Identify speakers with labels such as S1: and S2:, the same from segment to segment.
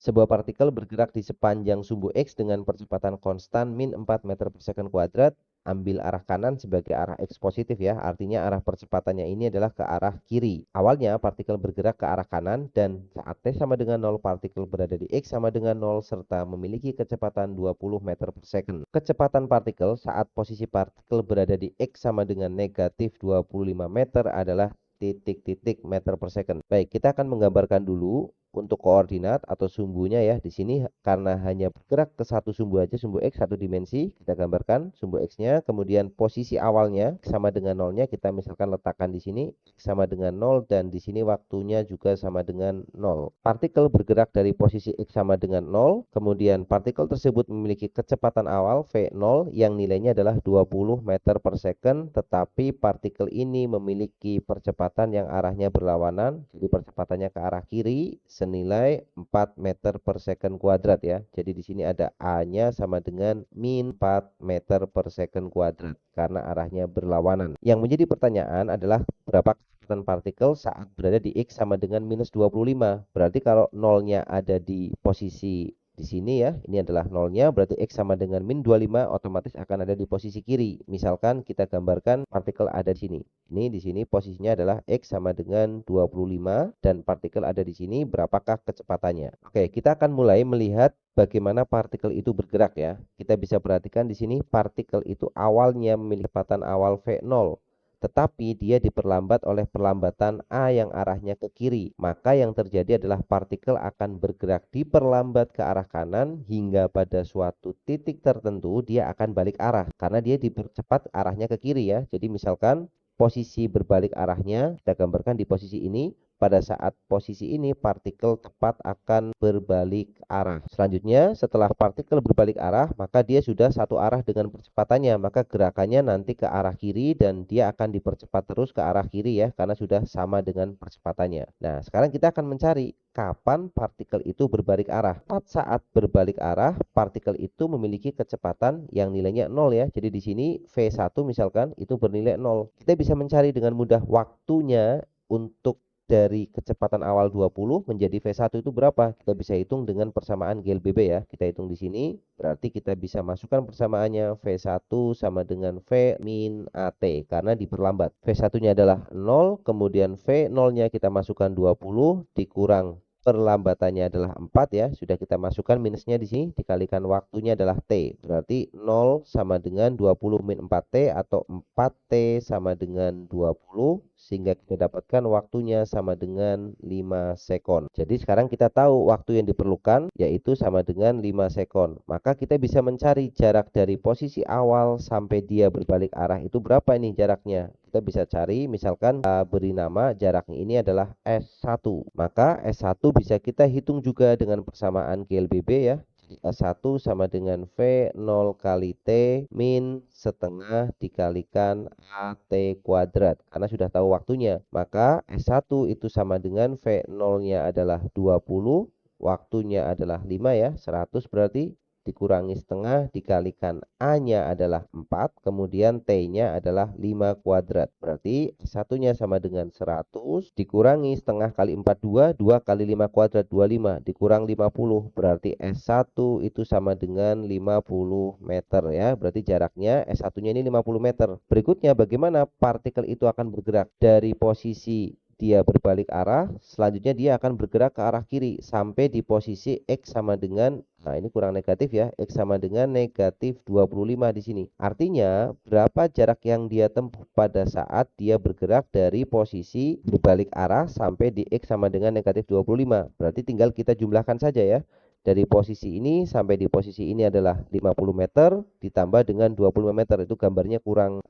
S1: Sebuah partikel bergerak di sepanjang sumbu X dengan percepatan konstan min 4 meter per second kuadrat. Ambil arah kanan sebagai arah X positif ya. Artinya arah percepatannya ini adalah ke arah kiri. Awalnya partikel bergerak ke arah kanan dan saat T sama dengan 0 partikel berada di X sama dengan 0 serta memiliki kecepatan 20 meter per second. Kecepatan partikel saat posisi partikel berada di X sama dengan negatif 25 meter adalah titik-titik meter per second. Baik, kita akan menggambarkan dulu untuk koordinat atau sumbunya ya. Di sini karena hanya bergerak ke satu sumbu aja, sumbu X satu dimensi, kita gambarkan sumbu X-nya, kemudian posisi awalnya sama dengan nolnya kita misalkan letakkan di sini X sama dengan 0 dan di sini waktunya juga sama dengan 0. Partikel bergerak dari posisi X sama dengan 0, kemudian partikel tersebut memiliki kecepatan awal V0 yang nilainya adalah 20 meter per second, tetapi partikel ini memiliki percepatan yang arahnya berlawanan, jadi percepatannya ke arah kiri senilai 4 meter per second kuadrat ya. Jadi di sini ada A-nya sama dengan min 4 meter per second kuadrat karena arahnya berlawanan. Yang menjadi pertanyaan adalah berapa kecepatan partikel saat berada di X sama dengan minus 25. Berarti kalau nolnya ada di posisi di sini ya, ini adalah nolnya, berarti X sama dengan min 25 otomatis akan ada di posisi kiri. Misalkan kita gambarkan partikel ada di sini. Ini di sini posisinya adalah X sama dengan 25 dan partikel ada di sini, berapakah kecepatannya? Oke, kita akan mulai melihat bagaimana partikel itu bergerak ya. Kita bisa perhatikan di sini partikel itu awalnya memiliki kecepatan awal V0. Tetapi dia diperlambat oleh perlambatan A yang arahnya ke kiri. Maka yang terjadi adalah partikel akan bergerak diperlambat ke arah kanan hingga pada suatu titik tertentu dia akan balik arah. Karena dia dipercepat arahnya ke kiri ya. Jadi misalkan posisi berbalik arahnya, kita gambarkan di posisi ini. Pada saat posisi ini partikel tepat akan berbalik arah. Selanjutnya setelah partikel berbalik arah maka dia sudah satu arah dengan percepatannya, maka gerakannya nanti ke arah kiri dan dia akan dipercepat terus ke arah kiri ya karena sudah sama dengan percepatannya. Nah sekarang kita akan mencari kapan partikel itu berbalik arah. Saat berbalik arah partikel itu memiliki kecepatan yang nilainya 0 ya. Jadi di sini V1 misalkan itu bernilai 0. Kita bisa mencari dengan mudah waktunya untuk dari kecepatan awal 20 menjadi V1 itu berapa? Kita bisa hitung dengan persamaan GLBB ya. Kita hitung di sini, berarti kita bisa masukkan persamaannya V1 sama dengan V min AT karena diperlambat. V1-nya adalah 0, kemudian V0-nya kita masukkan 20 dikurang perlambatannya adalah 4 ya. Sudah kita masukkan minusnya di sini dikalikan waktunya adalah T. Berarti 0 sama dengan 20 min 4T atau 4T sama dengan 20 sehingga kita dapatkan waktunya sama dengan 5 sekon. Jadi sekarang kita tahu waktu yang diperlukan yaitu sama dengan 5 sekon. Maka kita bisa mencari jarak dari posisi awal sampai dia berbalik arah itu berapa ini jaraknya. Kita bisa cari misalkan beri nama jaraknya ini adalah S1. Maka S1 bisa kita hitung juga dengan persamaan GLBB ya. S1 sama dengan V0 kali T min setengah dikalikan AT kuadrat. Karena sudah tahu waktunya. Maka S1 itu sama dengan V0-nya adalah 20. Waktunya adalah 5 ya. 100 berarti. Dikurangi setengah dikalikan A-nya adalah 4, kemudian T-nya adalah 5 kuadrat. Berarti satunya sama dengan 100, dikurangi setengah kali 4, 2 kali 5 kuadrat, 25, dikurang 50. Berarti S1 itu sama dengan 50 meter ya. Berarti jaraknya S1-nya ini 50 meter. Berikutnya bagaimana partikel itu akan bergerak dari posisi dia berbalik arah, selanjutnya dia akan bergerak ke arah kiri sampai di posisi X sama dengan, nah ini kurang negatif ya, X sama dengan negatif 25 di sini. Artinya berapa jarak yang dia tempuh pada saat dia bergerak dari posisi berbalik arah sampai di X sama dengan negatif 25. Berarti tinggal kita jumlahkan saja ya. Dari posisi ini sampai di posisi ini adalah 50 meter ditambah dengan 25 meter, itu gambarnya kurang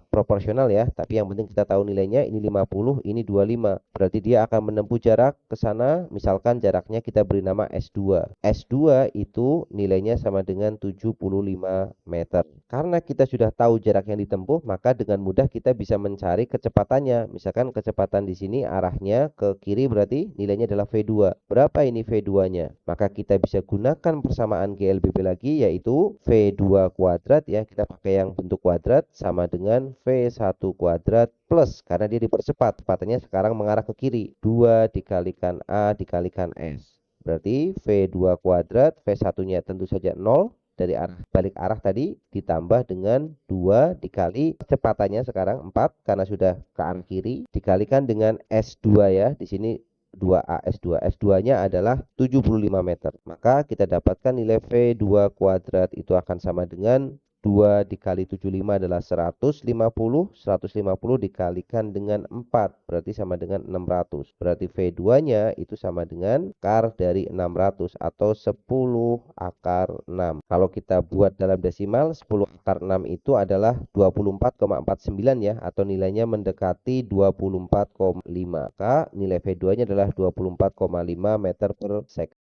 S1: proporsional ya, tapi yang penting kita tahu nilainya ini 50, ini 25. Berarti dia akan menempuh jarak ke sana, misalkan jaraknya kita beri nama S2. S2 itu nilainya sama dengan 75 meter. Karena kita sudah tahu jarak yang ditempuh, maka dengan mudah kita bisa mencari kecepatannya. Misalkan kecepatan di sini arahnya ke kiri berarti nilainya adalah V2. Berapa ini V2-nya? Maka kita bisa gunakan persamaan GLBB lagi yaitu V2 kuadrat ya, kita pakai yang bentuk kuadrat sama dengan V1 kuadrat plus karena dia dipercepat, kecepatannya sekarang mengarah ke kiri, 2 dikalikan A dikalikan S. Berarti V2 kuadrat, V1-nya tentu saja 0 dari arah balik arah tadi, ditambah dengan 2 dikali kecepatannya sekarang 4 karena sudah ke arah kiri, dikalikan dengan S2 ya. Di sini 2A S2. S2-nya adalah 75 meter. Maka kita dapatkan nilai V2 kuadrat itu akan sama dengan 2 dikali 75 adalah 150. 150 dikalikan dengan 4 berarti sama dengan 600. Berarti V2-nya itu sama dengan akar dari 600 atau 10 akar 6. Kalau kita buat dalam desimal, 10 akar 6 itu adalah 24,49 ya, atau nilainya mendekati 24,5. Maka nilai V2-nya adalah 24,5 meter per second.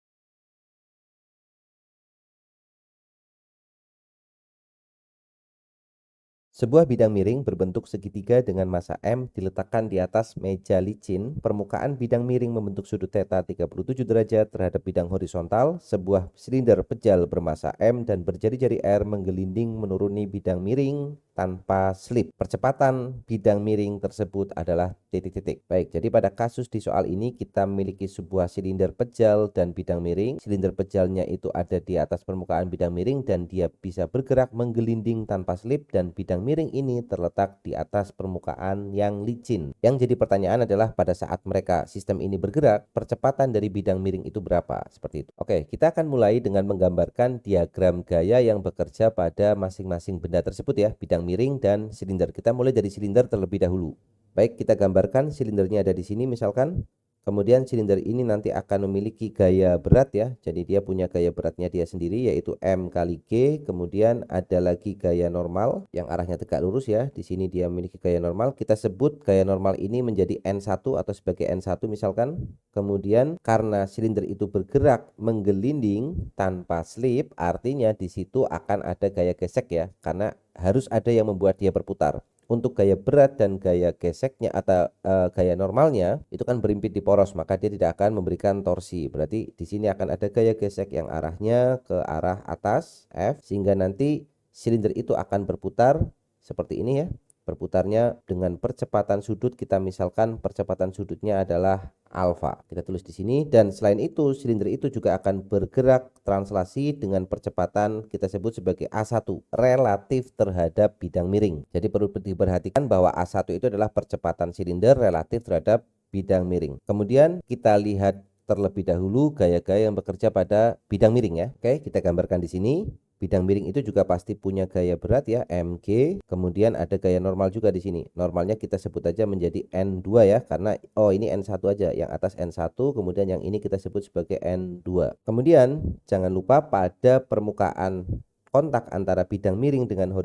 S1: Sebuah bidang miring berbentuk segitiga dengan massa M diletakkan di atas meja licin. Permukaan bidang miring membentuk sudut theta 37 derajat terhadap bidang horizontal. Sebuah silinder pejal bermassa M dan berjari-jari R menggelinding menuruni bidang miring tanpa slip. Percepatan bidang miring tersebut adalah titik-titik. Baik, jadi pada kasus di soal ini kita memiliki sebuah silinder pejal dan bidang miring. Silinder pejalnya itu ada di atas permukaan bidang miring dan dia bisa bergerak menggelinding tanpa slip, dan bidang miring ini terletak di atas permukaan yang licin. Yang jadi pertanyaan adalah pada saat mereka sistem ini bergerak, percepatan dari bidang miring itu berapa? Seperti itu. Oke, kita akan mulai dengan menggambarkan diagram gaya yang bekerja pada masing-masing benda tersebut ya, bidang miring dan silinder. Kita mulai dari silinder terlebih dahulu. Baik, kita gambarkan silindernya ada di sini misalkan. Kemudian silinder ini nanti akan memiliki gaya berat ya. Jadi dia punya gaya beratnya dia sendiri yaitu M kali G. Kemudian ada lagi gaya normal yang arahnya tegak lurus ya. Di sini dia memiliki gaya normal. Kita sebut gaya normal ini menjadi N1 atau sebagai N1 misalkan. Kemudian karena silinder itu bergerak menggelinding tanpa slip, artinya di situ akan ada gaya gesek ya. Karena harus ada yang membuat dia berputar. Untuk gaya berat dan gaya geseknya atau gaya normalnya itu kan berimpit di poros, maka dia tidak akan memberikan torsi. Berarti di sini akan ada gaya gesek yang arahnya ke arah atas F, sehingga nanti silinder itu akan berputar seperti ini ya. Berputarnya dengan percepatan sudut, kita misalkan percepatan sudutnya adalah alfa. Kita tulis di sini, dan selain itu silinder itu juga akan bergerak translasi dengan percepatan kita sebut sebagai A1 relatif terhadap bidang miring. Jadi perlu diperhatikan bahwa A1 itu adalah percepatan silinder relatif terhadap bidang miring. Kemudian kita lihat terlebih dahulu gaya-gaya yang bekerja pada bidang miring ya. Oke, kita gambarkan di sini. Bidang miring itu juga pasti punya gaya berat ya, mg. Kemudian ada gaya normal juga di sini. Normalnya kita sebut aja menjadi N2 ya, karena ini N1 aja. Yang atas N1, kemudian yang ini kita sebut sebagai N2. Kemudian jangan lupa pada permukaan kontak antara bidang miring dengan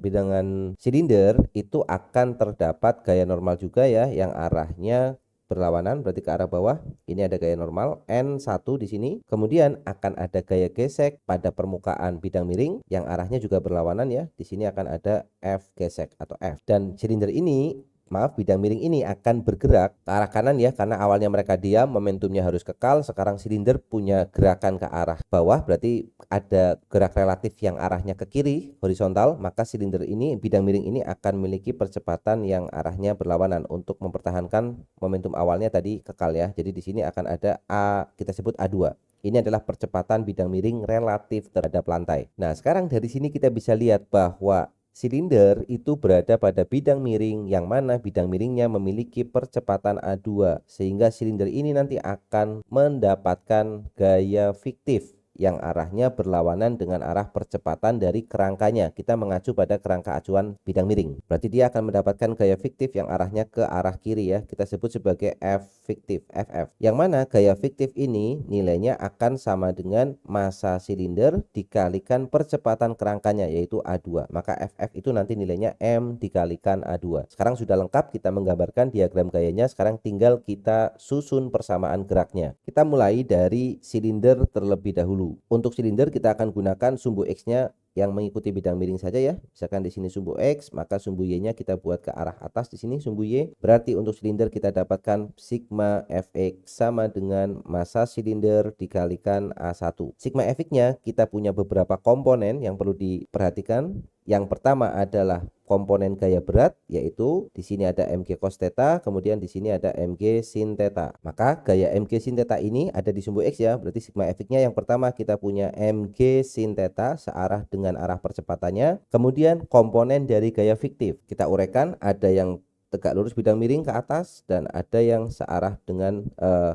S1: bidangan silinder itu akan terdapat gaya normal juga ya, yang arahnya berlawanan, berarti ke arah bawah. Ini ada gaya normal N1 di sini. Kemudian akan ada gaya gesek pada permukaan bidang miring yang arahnya juga berlawanan ya. Di sini akan ada F gesek atau F. Dan silinder ini, bidang miring ini akan bergerak ke arah kanan ya, karena awalnya mereka diam, momentumnya harus kekal. Sekarang silinder punya gerakan ke arah bawah, berarti ada gerak relatif yang arahnya ke kiri horizontal, maka silinder ini, bidang miring ini akan memiliki percepatan yang arahnya berlawanan untuk mempertahankan momentum awalnya tadi kekal ya. Jadi di sini akan ada kita sebut A2. Ini adalah percepatan bidang miring relatif terhadap lantai. Nah, sekarang dari sini kita bisa lihat bahwa silinder itu berada pada bidang miring yang mana bidang miringnya memiliki percepatan A2, sehingga silinder ini nanti akan mendapatkan gaya fiktif yang arahnya berlawanan dengan arah percepatan dari kerangkanya. Kita mengacu pada kerangka acuan bidang miring. Berarti dia akan mendapatkan gaya fiktif yang arahnya ke arah kiri ya. Kita sebut sebagai F fiktif, FF. Yang mana gaya fiktif ini nilainya akan sama dengan massa silinder dikalikan percepatan kerangkanya yaitu A2. Maka FF itu nanti nilainya M dikalikan A2. Sekarang sudah lengkap kita menggambarkan diagram gayanya. Sekarang tinggal kita susun persamaan geraknya. Kita mulai dari silinder terlebih dahulu. Untuk silinder kita akan gunakan sumbu X-nya yang mengikuti bidang miring saja ya. Misalkan di sini sumbu X, maka sumbu Y-nya kita buat ke arah atas di sini sumbu Y. Berarti untuk silinder kita dapatkan sigma Fx sama dengan massa silinder dikalikan A1. Sigma Fx-nya kita punya beberapa komponen yang perlu diperhatikan. Yang pertama adalah komponen gaya berat, yaitu di sini ada mg cos theta, kemudian di sini ada mg sin theta. Maka gaya mg sin theta ini ada di sumbu X ya, berarti sigma Fx-nya yang pertama kita punya mg sin theta searah dengan arah percepatannya. Kemudian komponen dari gaya fiktif kita uraikan, ada yang tegak lurus bidang miring ke atas dan ada yang searah dengan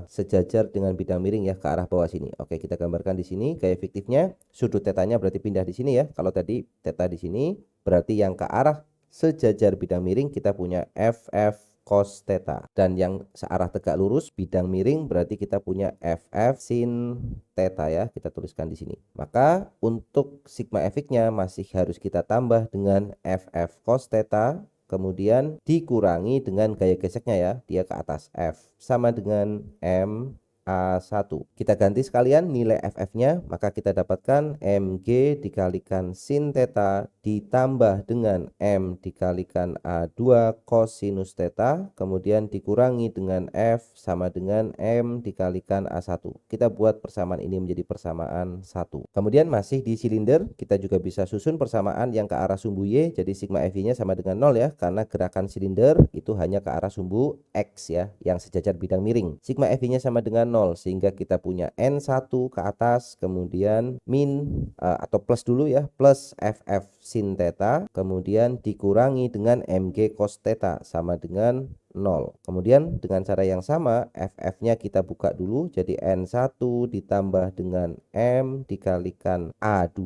S1: sejajar dengan bidang miring ya ke arah bawah sini. Oke, kita gambarkan di sini gaya fiktifnya, sudut tetanya berarti pindah di sini ya. Kalau tadi theta di sini, berarti yang ke arah sejajar bidang miring kita punya FF cos theta, dan yang searah tegak lurus bidang miring berarti kita punya FF sin theta ya, kita tuliskan di sini. Maka untuk sigma Fx-nya masih harus kita tambah dengan FF cos theta, kemudian dikurangi dengan gaya geseknya ya, dia ke atas, F sama dengan M A1. Kita ganti sekalian nilai FF-nya, maka kita dapatkan mg dikalikan sin theta ditambah dengan M dikalikan A2 cosinus theta, kemudian dikurangi dengan F sama dengan M dikalikan A1. Kita buat persamaan ini menjadi persamaan 1. Kemudian masih di silinder, kita juga bisa susun persamaan yang ke arah sumbu Y, jadi sigma Fy-nya sama dengan 0 ya, karena gerakan silinder itu hanya ke arah sumbu X ya, yang sejajar bidang miring. Sigma Fy-nya sama dengan 0, sehingga kita punya N1 ke atas, kemudian min atau plus dulu ya, plus FF sin theta, kemudian dikurangi dengan mg cos theta sama dengan 0. Kemudian dengan cara yang sama FF-nya kita buka dulu, jadi N1 ditambah dengan M dikalikan A2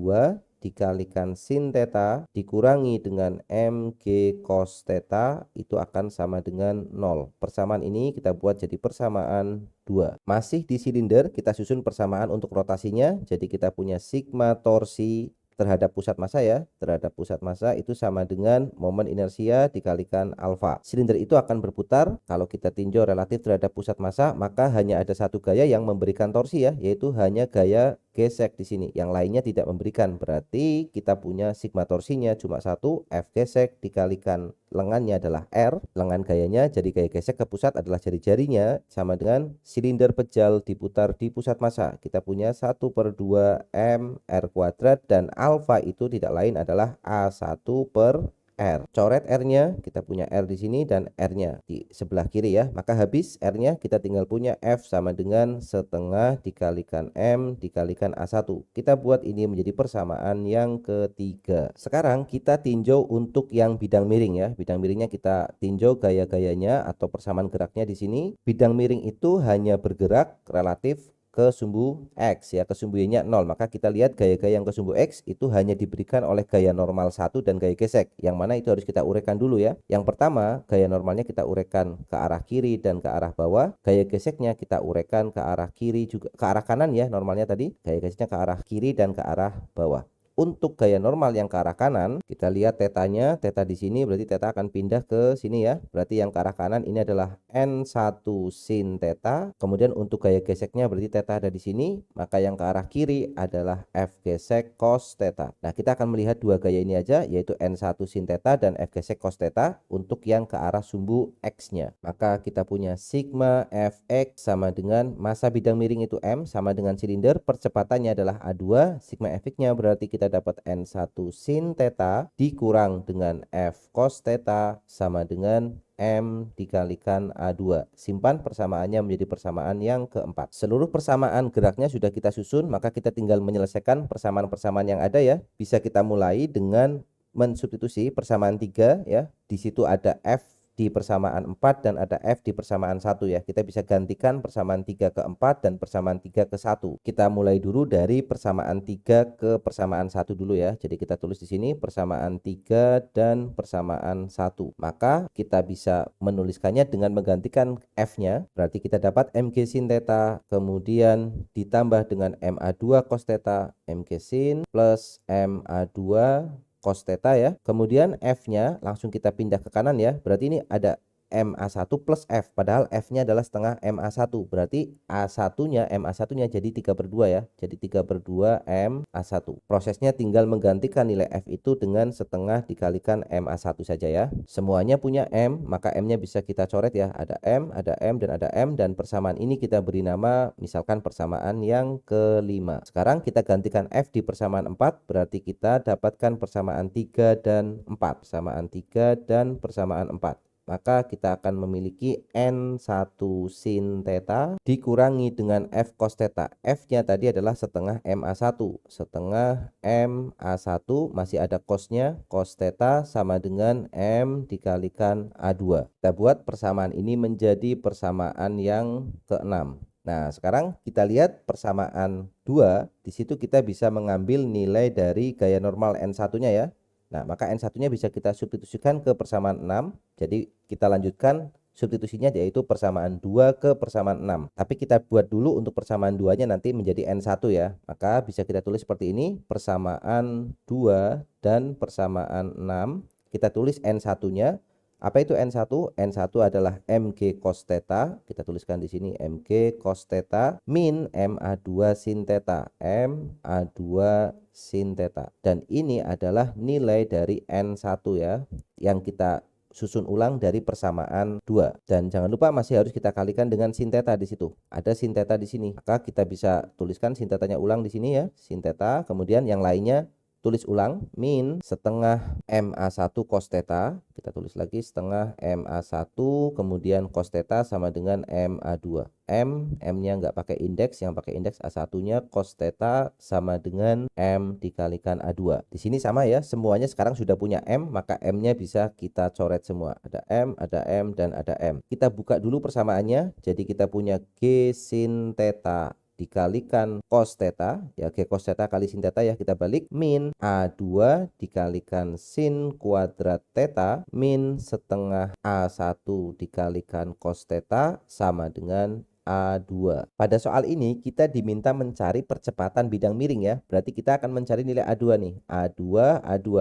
S1: dikalikan sin theta dikurangi dengan mg cos theta, itu akan sama dengan 0. Persamaan ini kita buat jadi persamaan 2. Masih di silinder, kita susun persamaan untuk rotasinya, jadi kita punya sigma torsi terhadap pusat massa ya, terhadap pusat massa itu sama dengan momen inersia dikalikan alfa. Silinder itu akan berputar, kalau kita tinjau relatif terhadap pusat massa, maka hanya ada satu gaya yang memberikan torsi ya, yaitu hanya gaya gesek di sini, yang lainnya tidak memberikan. Berarti kita punya sigma torsinya cuma satu, F gesek dikalikan lengannya adalah R, lengan gayanya jadi gaya gesek ke pusat adalah jari-jarinya, sama dengan silinder pejal diputar di pusat massa. Kita punya 1/2 M R kuadrat, dan alfa itu tidak lain adalah A1/R. Coret R-nya, kita punya R di sini dan R-nya di sebelah kiri ya. Maka habis R-nya kita tinggal punya F sama dengan setengah dikalikan M dikalikan A1. Kita buat ini menjadi persamaan yang ketiga. Sekarang kita tinjau untuk yang bidang miring ya. Bidang miringnya kita tinjau gaya-gayanya atau persamaan geraknya di sini. Bidang miring itu hanya bergerak relatif ke sumbu X ya, ke sumbu Y-nya 0. Maka kita lihat gaya-gaya yang ke sumbu X itu hanya diberikan oleh gaya normal 1 dan gaya gesek, yang mana itu harus kita uraikan dulu ya. Yang pertama, gaya normalnya kita uraikan ke arah kiri dan ke arah bawah. Gaya geseknya kita uraikan ke arah kiri juga, ke arah kanan ya, normalnya tadi. Gaya geseknya ke arah kiri dan ke arah bawah. Untuk gaya normal yang ke arah kanan, kita lihat tetanya, teta di sini berarti teta akan pindah ke sini ya. Berarti yang ke arah kanan ini adalah N1 sin teta. Kemudian untuk gaya geseknya berarti teta ada di sini, maka yang ke arah kiri adalah F gesek cos teta. Nah, kita akan melihat dua gaya ini aja, yaitu N1 sin teta dan F gesek cos teta untuk yang ke arah sumbu X-nya. Maka kita punya sigma Fx sama dengan massa bidang miring itu M sama dengan silinder, percepatannya adalah A2, sigma Fx-nya berarti kita dapat N1 sin theta dikurang dengan F cos theta sama dengan M dikalikan A2. Simpan persamaannya menjadi persamaan yang keempat. Seluruh persamaan geraknya sudah kita susun, maka kita tinggal menyelesaikan persamaan-persamaan yang ada ya. Bisa kita mulai dengan mensubstitusi persamaan 3 ya. Di situ ada F di persamaan 4 dan ada F di persamaan 1 ya. Kita bisa gantikan persamaan 3 ke 4 dan persamaan 3 ke 1. Kita mulai dulu dari persamaan 3 ke persamaan 1 dulu ya. Jadi kita tulis di sini persamaan 3 dan persamaan 1. Maka kita bisa menuliskannya dengan menggantikan F-nya. Berarti kita dapat mg sin theta kemudian ditambah dengan MA2 cos theta, mg sin plus MA2 cos theta ya. Kemudian F-nya langsung kita pindah ke kanan ya. Berarti ini ada MA1 plus F, padahal F-nya adalah setengah MA1, berarti A1-nya, MA1-nya jadi 3/2 ya, jadi 3/2 MA1. Prosesnya tinggal menggantikan nilai F itu dengan setengah dikalikan MA1 saja ya. Semuanya punya M, maka M-nya bisa kita coret ya, ada M, dan ada M, dan persamaan ini kita beri nama misalkan persamaan yang kelima. Sekarang kita gantikan F di persamaan 4, berarti kita dapatkan persamaan 3 dan 4, persamaan 3 dan persamaan 4. Maka kita akan memiliki N1 sin theta dikurangi dengan F cos theta. F-nya tadi adalah setengah MA1. Setengah MA1 masih ada cosnya, cos theta sama dengan M dikalikan A2. Kita buat persamaan ini menjadi persamaan yang keenam. Nah, sekarang kita lihat persamaan 2. Di situ kita bisa mengambil nilai dari gaya normal N1-nya ya. Nah, maka N1-nya bisa kita substitusikan ke persamaan 6. Jadi kita lanjutkan substitusinya, yaitu persamaan 2 ke persamaan 6. Tapi kita buat dulu untuk persamaan 2-nya nanti menjadi N1 ya. Maka bisa kita tulis seperti ini, persamaan 2 dan persamaan 6. Kita tulis N1-nya. Apa itu N1? N1 adalah MG cos theta. Kita tuliskan di sini MG cos theta min MA2 sin theta. MA2 sin theta. Dan ini adalah nilai dari N1 ya, yang kita susun ulang dari persamaan 2. Dan jangan lupa masih harus kita kalikan dengan sin theta di situ. Ada sin theta di sini. Maka kita bisa tuliskan sin thetanya ulang di sini ya, sin theta. Kemudian yang lainnya tulis ulang, min setengah MA1 cos theta. Kita tulis lagi setengah MA1, kemudian cos theta sama dengan MA2. M-nya nggak pakai indeks, yang pakai indeks A1-nya cos theta sama dengan M dikalikan A2. Di sini sama ya, semuanya sekarang sudah punya M, maka M-nya bisa kita coret semua. Ada M, dan ada M. Kita buka dulu persamaannya, jadi kita punya G sin theta dikalikan cos theta ya, G cos theta kali sin theta ya, kita balik, min A2 dikalikan sin kuadrat theta min setengah A1 dikalikan cos theta sama dengan A2. Pada soal ini kita diminta mencari percepatan bidang miring ya. Berarti kita akan mencari nilai A2 nih. A2,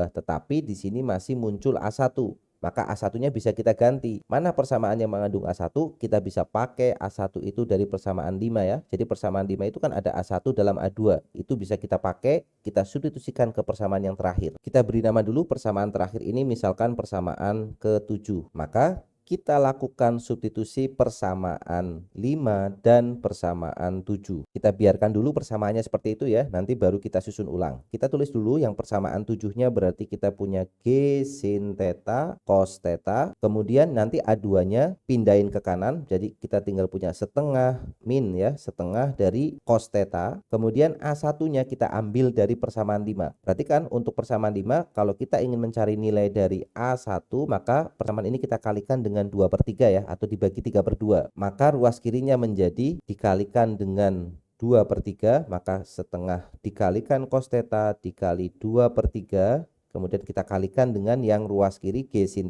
S1: tetapi di sini masih muncul A1. Maka A1-nya bisa kita ganti. Mana persamaan yang mengandung A1? Kita bisa pakai A1 itu dari persamaan 5 ya. Jadi persamaan 5 itu kan ada A1 dalam A2. Itu bisa kita pakai, kita substitusikan ke persamaan yang terakhir. Kita beri nama dulu persamaan terakhir ini misalkan persamaan ke-7. Maka kita lakukan substitusi persamaan 5 dan persamaan 7. Kita biarkan dulu persamaannya seperti itu ya, nanti baru kita susun ulang. Kita tulis dulu yang persamaan 7-nya, berarti kita punya G sin theta cos theta. Kemudian nanti A2-nya pindahin ke kanan, jadi kita tinggal punya setengah min ya, setengah dari cos theta. Kemudian A1-nya kita ambil dari persamaan 5. Perhatikan untuk persamaan 5, kalau kita ingin mencari nilai dari A1, maka persamaan ini kita kalikan dengan 2/3 ya, atau dibagi 3/2. Maka ruas kirinya menjadi dikalikan dengan 2/3, maka setengah dikalikan cos theta dikali 2/3. Kemudian kita kalikan dengan yang ruas kiri G sin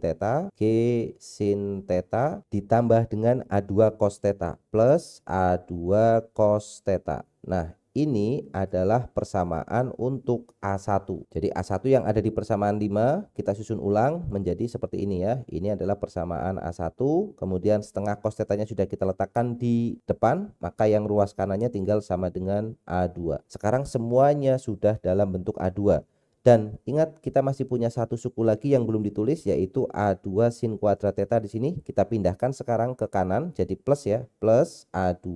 S1: theta ditambah dengan A2 cos theta plus A2 cos theta. Nah, ini adalah persamaan untuk A1. Jadi A1 yang ada di persamaan 5 kita susun ulang menjadi seperti ini ya. Ini adalah persamaan A1, kemudian setengah cos theta-nya sudah kita letakkan di depan, maka yang ruas kanannya tinggal sama dengan A2. Sekarang semuanya sudah dalam bentuk A2. Dan ingat, kita masih punya satu suku lagi yang belum ditulis, yaitu A2 sin kuadrat theta. Di sini kita pindahkan sekarang ke kanan jadi plus ya, plus A2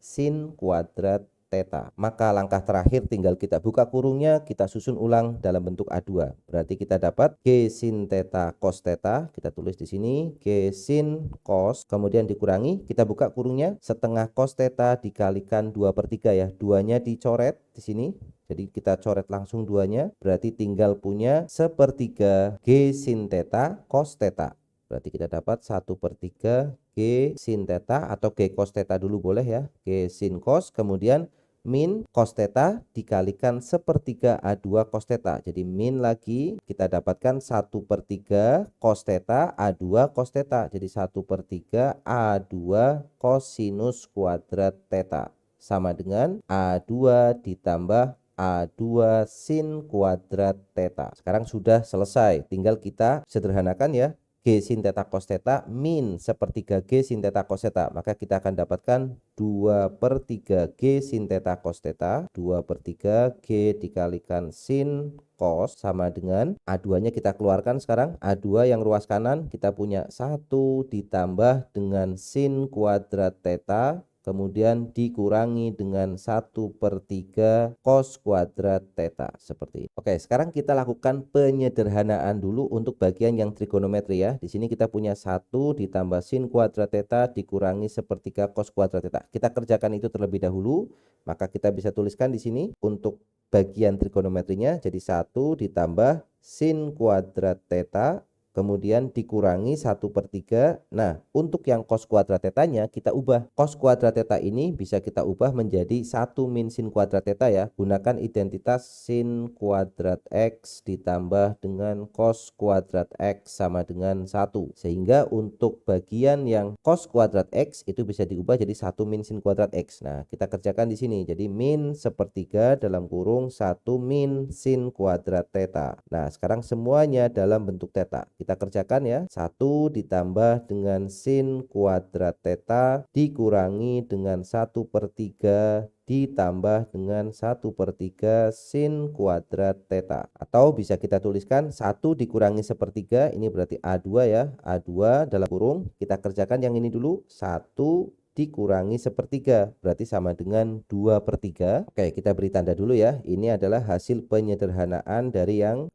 S1: sin kuadrat theta. Maka langkah terakhir tinggal kita buka kurungnya, kita susun ulang dalam bentuk A2. Berarti kita dapat G sin theta cos theta, kita tulis di sini G sin cos, kemudian dikurangi, kita buka kurungnya, setengah cos theta dikalikan 2/3 ya. Duanya dicoret di sini. Jadi kita coret langsung duanya, berarti tinggal punya 1/3 G sin theta cos theta. Berarti kita dapat 1/3 G sin theta atau G cos theta dulu boleh ya. G sin cos, kemudian min cos theta dikalikan 1/3 A2 cos theta. Jadi min lagi, kita dapatkan 1/3 cos theta A2 cos theta. Jadi 1/3 A2 cosinus kuadrat theta sama dengan A2 ditambah A2 sin kuadrat theta. Sekarang sudah selesai, tinggal kita sederhanakan ya. G sin theta cos theta min sepertiga G sin theta cos theta. Maka kita akan dapatkan 2/3 G sin theta cos theta. 2/3 G dikalikan sin cos sama dengan A2-nya kita keluarkan sekarang. A2 yang ruas kanan kita punya 1 ditambah dengan sin kuadrat theta, kemudian dikurangi dengan 1/3 cos kuadrat theta, seperti ini. Oke, sekarang kita lakukan penyederhanaan dulu untuk bagian yang trigonometri ya. Di sini kita punya 1 ditambah sin kuadrat theta dikurangi 1/3 cos kuadrat theta. Kita kerjakan itu terlebih dahulu, maka kita bisa tuliskan di sini untuk bagian trigonometrinya jadi 1 ditambah sin kuadrat theta kemudian dikurangi 1/3. Nah, untuk yang cos kuadrat tetanya kita ubah. Cos kuadrat theta ini bisa kita ubah menjadi 1 min sin kuadrat theta ya. Gunakan identitas sin kuadrat X ditambah dengan cos kuadrat X sama dengan 1. Sehingga untuk bagian yang cos kuadrat X itu bisa diubah jadi 1 min sin kuadrat X. Nah, kita kerjakan di sini. Jadi min 1/3 dalam kurung 1 min sin kuadrat theta. Nah, sekarang semuanya dalam bentuk theta. Kita kerjakan ya. 1 ditambah dengan sin kuadrat theta dikurangi dengan 1/3 ditambah dengan 1/3 sin kuadrat theta. Atau bisa kita tuliskan 1 dikurangi 1/3, ini berarti A2 ya. A2 dalam kurung, kita kerjakan yang ini dulu. 1 dikurangi 1/3 berarti sama dengan 2/3. Oke, kita beri tanda dulu ya. Ini adalah hasil penyederhanaan dari yang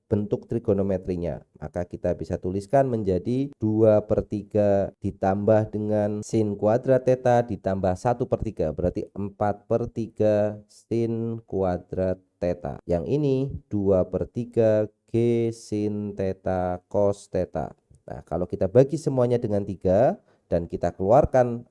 S1: bentuk trigonometrinya. Maka kita bisa tuliskan menjadi 2/3 ditambah dengan sin kuadrat theta ditambah 1/3 berarti 4/3 sin kuadrat theta. Yang ini 2/3 G sin theta cos theta. Nah, kalau kita bagi semuanya dengan 3 dan kita keluarkan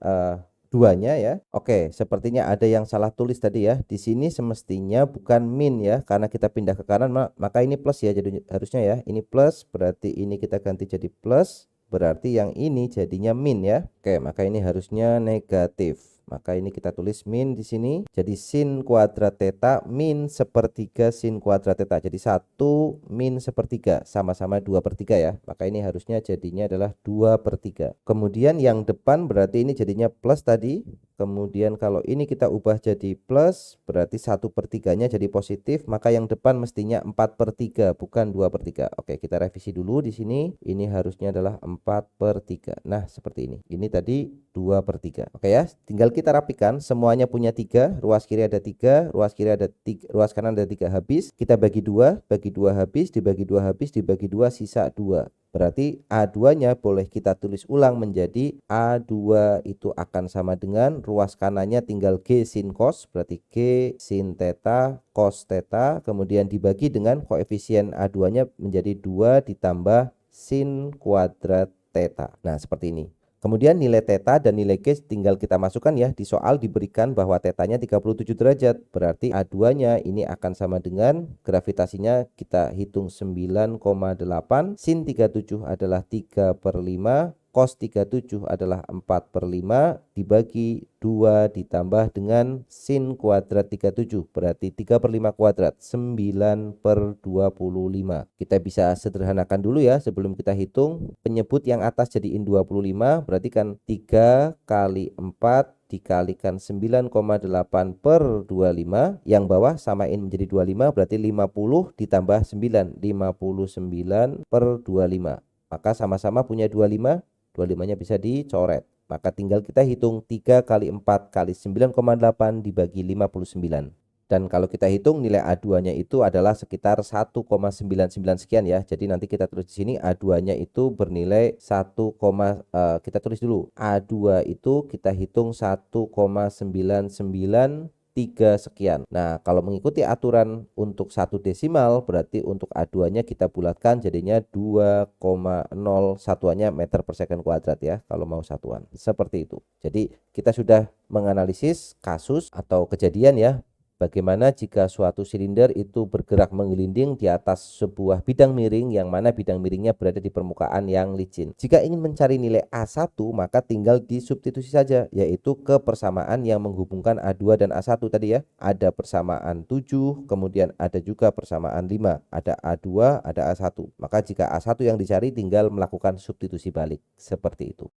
S1: duanya ya. Oke, sepertinya ada yang salah tulis tadi ya. Di sini semestinya bukan min ya, karena kita pindah ke kanan maka ini plus ya, jadi harusnya ya. Ini plus berarti ini kita ganti jadi plus, berarti yang ini jadinya min ya. Oke, maka ini harusnya negatif. Maka ini kita tulis min di sini. Jadi sin kuadrat theta min 1/3 sin kuadrat theta. Jadi 1 min 1/3 sama-sama 2/3 ya. Maka ini harusnya jadinya adalah 2/3. Kemudian yang depan berarti ini jadinya plus tadi. Kemudian kalau ini kita ubah jadi plus berarti 1/3-nya jadi positif, maka yang depan mestinya 4/3 bukan 2/3. Oke, kita revisi dulu di sini. Ini harusnya adalah 4/3. Nah, seperti ini. Ini tadi 2/3. Oke ya, tinggal kita rapikan. Semuanya punya 3, ruas kiri ada 3, ruas kiri ada 3, ruas kanan ada 3 habis. Kita bagi 2 habis, dibagi 2 habis, dibagi 2 sisa 2. Berarti A2-nya boleh kita tulis ulang menjadi A2 itu akan sama dengan ruas kanannya tinggal G sin cos, berarti G sin theta cos theta, kemudian dibagi dengan koefisien A2-nya menjadi 2 ditambah sin kuadrat theta. Nah, seperti ini. Kemudian nilai theta dan nilai G tinggal kita masukkan ya. Di soal diberikan bahwa tetanya 37 derajat. Berarti A2-nya ini akan sama dengan gravitasinya kita hitung 9,8. Sin 37 adalah 3/5. Cos 37 adalah 4/5 dibagi 2 ditambah dengan sin kuadrat 37 berarti 3/5 kuadrat 9/25. Kita bisa sederhanakan dulu ya sebelum kita hitung. Penyebut yang atas jadiin 25 berarti kan 3 kali 4 dikalikan 9,8/25, yang bawah samain menjadi 25 berarti 50 ditambah 9, 59/25. Maka sama-sama punya 25. 25-nya bisa dicoret. Maka tinggal kita hitung 3 kali 4 kali 9,8 dibagi 59. Dan kalau kita hitung nilai A2-nya itu adalah sekitar 1,99 sekian ya. Jadi nanti kita tulis di sini A2-nya itu bernilai 1, kita tulis dulu. A2 itu kita hitung 1,993 sekian. Nah, kalau mengikuti aturan untuk 1 desimal berarti untuk A2-nya kita bulatkan jadinya 2,0 satuannya meter per second kuadrat ya kalau mau satuan. Seperti itu. Jadi kita sudah menganalisis kasus atau kejadian ya Bagaimana jika suatu silinder itu bergerak menggelinding di atas sebuah bidang miring yang mana bidang miringnya berada di permukaan yang licin. Jika ingin mencari nilai A1, maka tinggal disubstitusi saja, yaitu ke persamaan yang menghubungkan A2 dan A1 tadi ya. Ada persamaan 7, kemudian ada juga persamaan 5. Ada A2, ada A1. Maka jika A1 yang dicari tinggal melakukan substitusi balik. Seperti itu.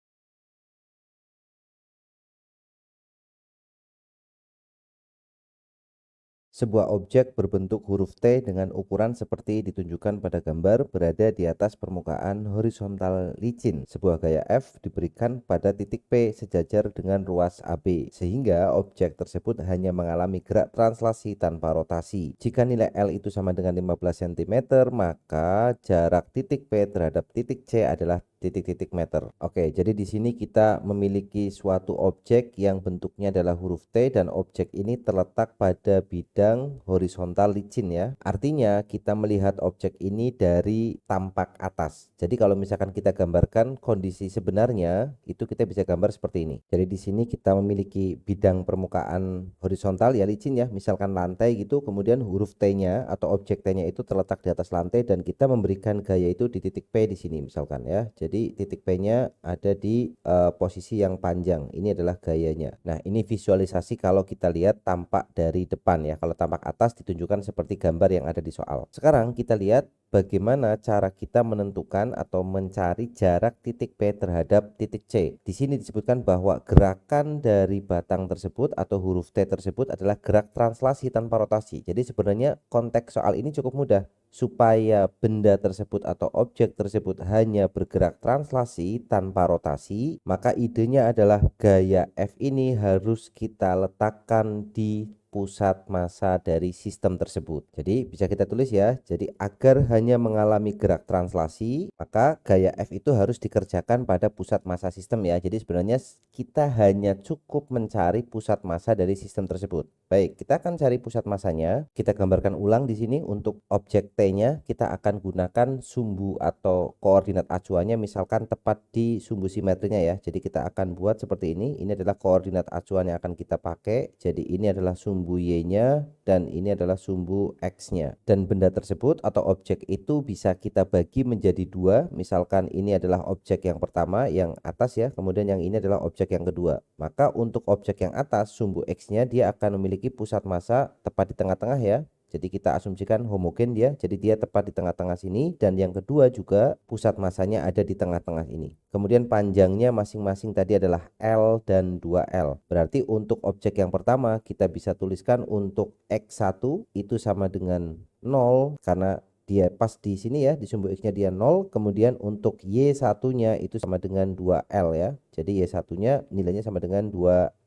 S1: Sebuah objek berbentuk huruf T dengan ukuran seperti ditunjukkan pada gambar berada di atas permukaan horizontal licin. Sebuah gaya F diberikan pada titik P sejajar dengan ruas AB, sehingga objek tersebut hanya mengalami gerak translasi tanpa rotasi. Jika nilai L itu sama dengan 15 cm, maka jarak titik P terhadap titik C adalah titik-titik meter. Oke, jadi di sini kita memiliki suatu objek yang bentuknya adalah huruf T dan objek ini terletak pada bidang horizontal licin ya. Artinya kita melihat objek ini dari tampak atas. Jadi kalau misalkan kita gambarkan kondisi sebenarnya, itu kita bisa gambar seperti ini. Jadi di sini kita memiliki bidang permukaan horizontal ya licin ya, misalkan lantai gitu, kemudian huruf T-nya atau objek T-nya itu terletak di atas lantai dan kita memberikan gaya itu di titik P di sini misalkan ya. Jadi titik P-nya ada di posisi yang panjang. Ini adalah gayanya. Nah, ini visualisasi kalau kita lihat tampak dari depan ya. Kalau tampak atas ditunjukkan seperti gambar yang ada di soal. Sekarang kita lihat bagaimana cara kita menentukan atau mencari jarak titik P terhadap titik C. Di sini disebutkan bahwa gerakan dari batang tersebut atau huruf T tersebut adalah gerak translasi tanpa rotasi. Jadi sebenarnya konteks soal ini cukup mudah. Supaya benda tersebut atau objek tersebut hanya bergerak translasi tanpa rotasi, maka idenya adalah gaya F ini harus kita letakkan di pusat massa dari sistem tersebut. Jadi bisa kita tulis ya. Jadi agar hanya mengalami gerak translasi, maka gaya F itu harus dikerjakan pada pusat massa sistem ya. Jadi sebenarnya kita hanya cukup mencari pusat massa dari sistem tersebut. Baik, kita akan cari pusat massanya. Kita gambarkan ulang di sini untuk objek T-nya kita akan gunakan sumbu atau koordinat acuannya misalkan tepat di sumbu simetrinya ya. Jadi kita akan buat seperti ini. Ini adalah koordinat acuan yang akan kita pakai. Jadi ini adalah sumbu Y-nya dan ini adalah sumbu X-nya. Dan benda tersebut atau objek itu bisa kita bagi menjadi dua. Misalkan ini adalah objek yang pertama yang atas ya, kemudian yang ini adalah objek yang kedua. Maka untuk objek yang atas sumbu X-nya dia akan memiliki pusat massa tepat di tengah-tengah ya. Jadi kita asumsikan homogen dia, jadi dia tepat di tengah-tengah sini. Dan yang kedua juga pusat massanya ada di tengah-tengah ini. Kemudian panjangnya masing-masing tadi adalah L dan 2L. Berarti untuk objek yang pertama kita bisa tuliskan untuk X1 itu sama dengan 0 karena dia pas di sini ya, di sumbu X-nya dia 0. Kemudian untuk Y1-nya itu sama dengan 2L ya. Jadi Y1-nya nilainya sama dengan 2L.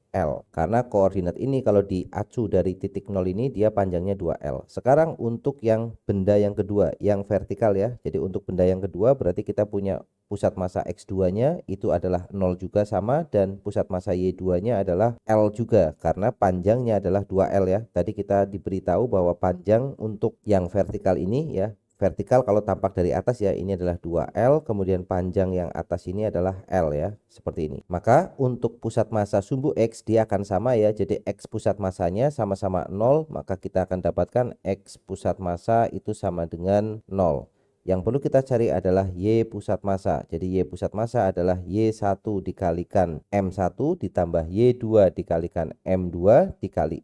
S1: Karena koordinat ini kalau diacu dari titik 0 ini dia panjangnya 2L. Sekarang untuk yang benda yang kedua, yang vertikal ya. Jadi untuk benda yang kedua berarti kita punya pusat massa X2-nya itu adalah 0 juga sama, dan pusat massa Y2-nya adalah L juga karena panjangnya adalah 2L ya. Tadi kita diberitahu bahwa panjang untuk yang vertikal ini ya, vertikal kalau tampak dari atas ya, ini adalah 2L, kemudian panjang yang atas ini adalah L ya, seperti ini. Maka untuk pusat massa sumbu X dia akan sama ya, jadi X pusat massanya sama-sama 0, maka kita akan dapatkan X pusat massa itu sama dengan 0. Yang perlu kita cari adalah Y pusat massa. Jadi Y pusat massa adalah Y1 dikalikan M1 ditambah Y2 dikalikan M2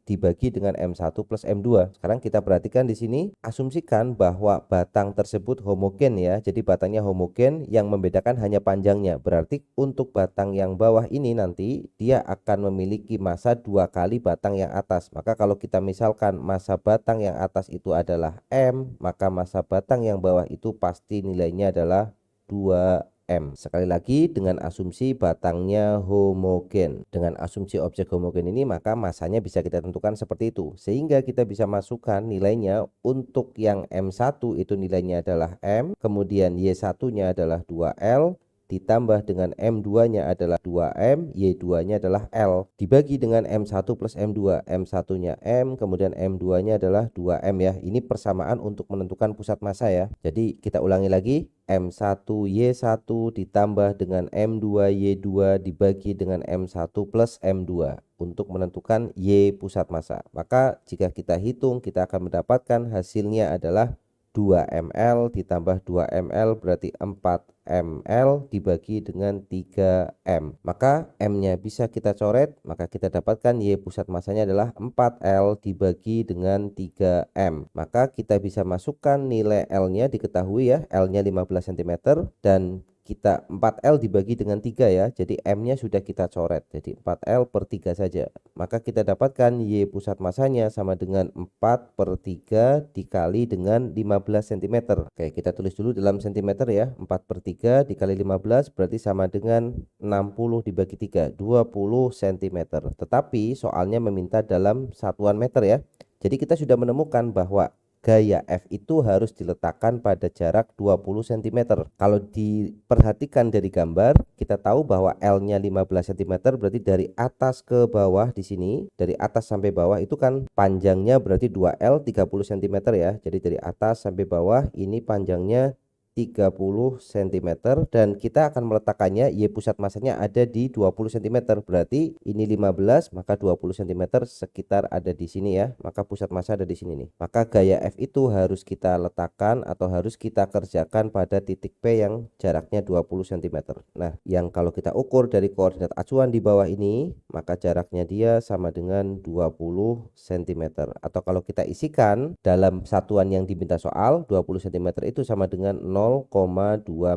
S1: dibagi dengan M1 plus M2. Sekarang kita perhatikan di sini, asumsikan bahwa batang tersebut homogen ya. Jadi batangnya homogen, yang membedakan hanya panjangnya. Berarti untuk batang yang bawah ini nanti dia akan memiliki massa 2 kali batang yang atas. Maka kalau kita misalkan massa batang yang atas itu adalah M, maka massa batang yang bawah itu pasti nilainya adalah 2M. Sekali lagi dengan asumsi batangnya homogen. Dengan asumsi objek homogen ini maka massanya bisa kita tentukan seperti itu. Sehingga kita bisa masukkan nilainya untuk yang M1 itu nilainya adalah M, kemudian Y1-nya adalah 2L, ditambah dengan M2-nya adalah 2M, Y2-nya adalah L, dibagi dengan M1 plus M2. M1-nya M, kemudian M2-nya adalah 2M ya. Ini persamaan untuk menentukan pusat massa ya. Jadi kita ulangi lagi, M1Y1 ditambah dengan M2Y2 dibagi dengan M1 plus M2 untuk menentukan Y pusat massa. Maka jika kita hitung, kita akan mendapatkan hasilnya adalah 2ml ditambah 2ml berarti 4ml dibagi dengan 3m. Maka M-nya bisa kita coret, maka kita dapatkan Y pusat massanya adalah 4L dibagi dengan 3m. Maka kita bisa masukkan nilai L-nya, diketahui ya, L-nya 15 cm dan kita 4L dibagi dengan 3 ya. Jadi M-nya sudah kita coret. Jadi 4L per 3 saja. Maka kita dapatkan Y pusat massanya sama dengan 4 per 3 dikali dengan 15 cm. Oke, kita tulis dulu dalam cm ya. 4 per 3 dikali 15 berarti sama dengan 60 dibagi 3, 20 cm. Tetapi soalnya meminta dalam satuan meter ya. Jadi kita sudah menemukan bahwa gaya F itu harus diletakkan pada jarak 20 cm. Kalau diperhatikan dari gambar, kita tahu bahwa L-nya 15 cm berarti dari atas ke bawah di sini, dari atas sampai bawah itu kan panjangnya berarti 2L 30 cm ya. Jadi dari atas sampai bawah ini panjangnya 30 cm dan kita akan meletakkannya Y pusat massanya ada di 20 cm. Berarti ini 15 maka 20 cm sekitar ada di sini ya. Maka pusat massa ada di sini nih. Maka gaya F itu harus kita letakkan atau harus kita kerjakan pada titik P yang jaraknya 20 cm. Nah, yang kalau kita ukur dari koordinat acuan di bawah ini, maka jaraknya dia sama dengan 20 cm. Atau kalau kita isikan dalam satuan yang diminta soal, 20 cm itu sama dengan 0,2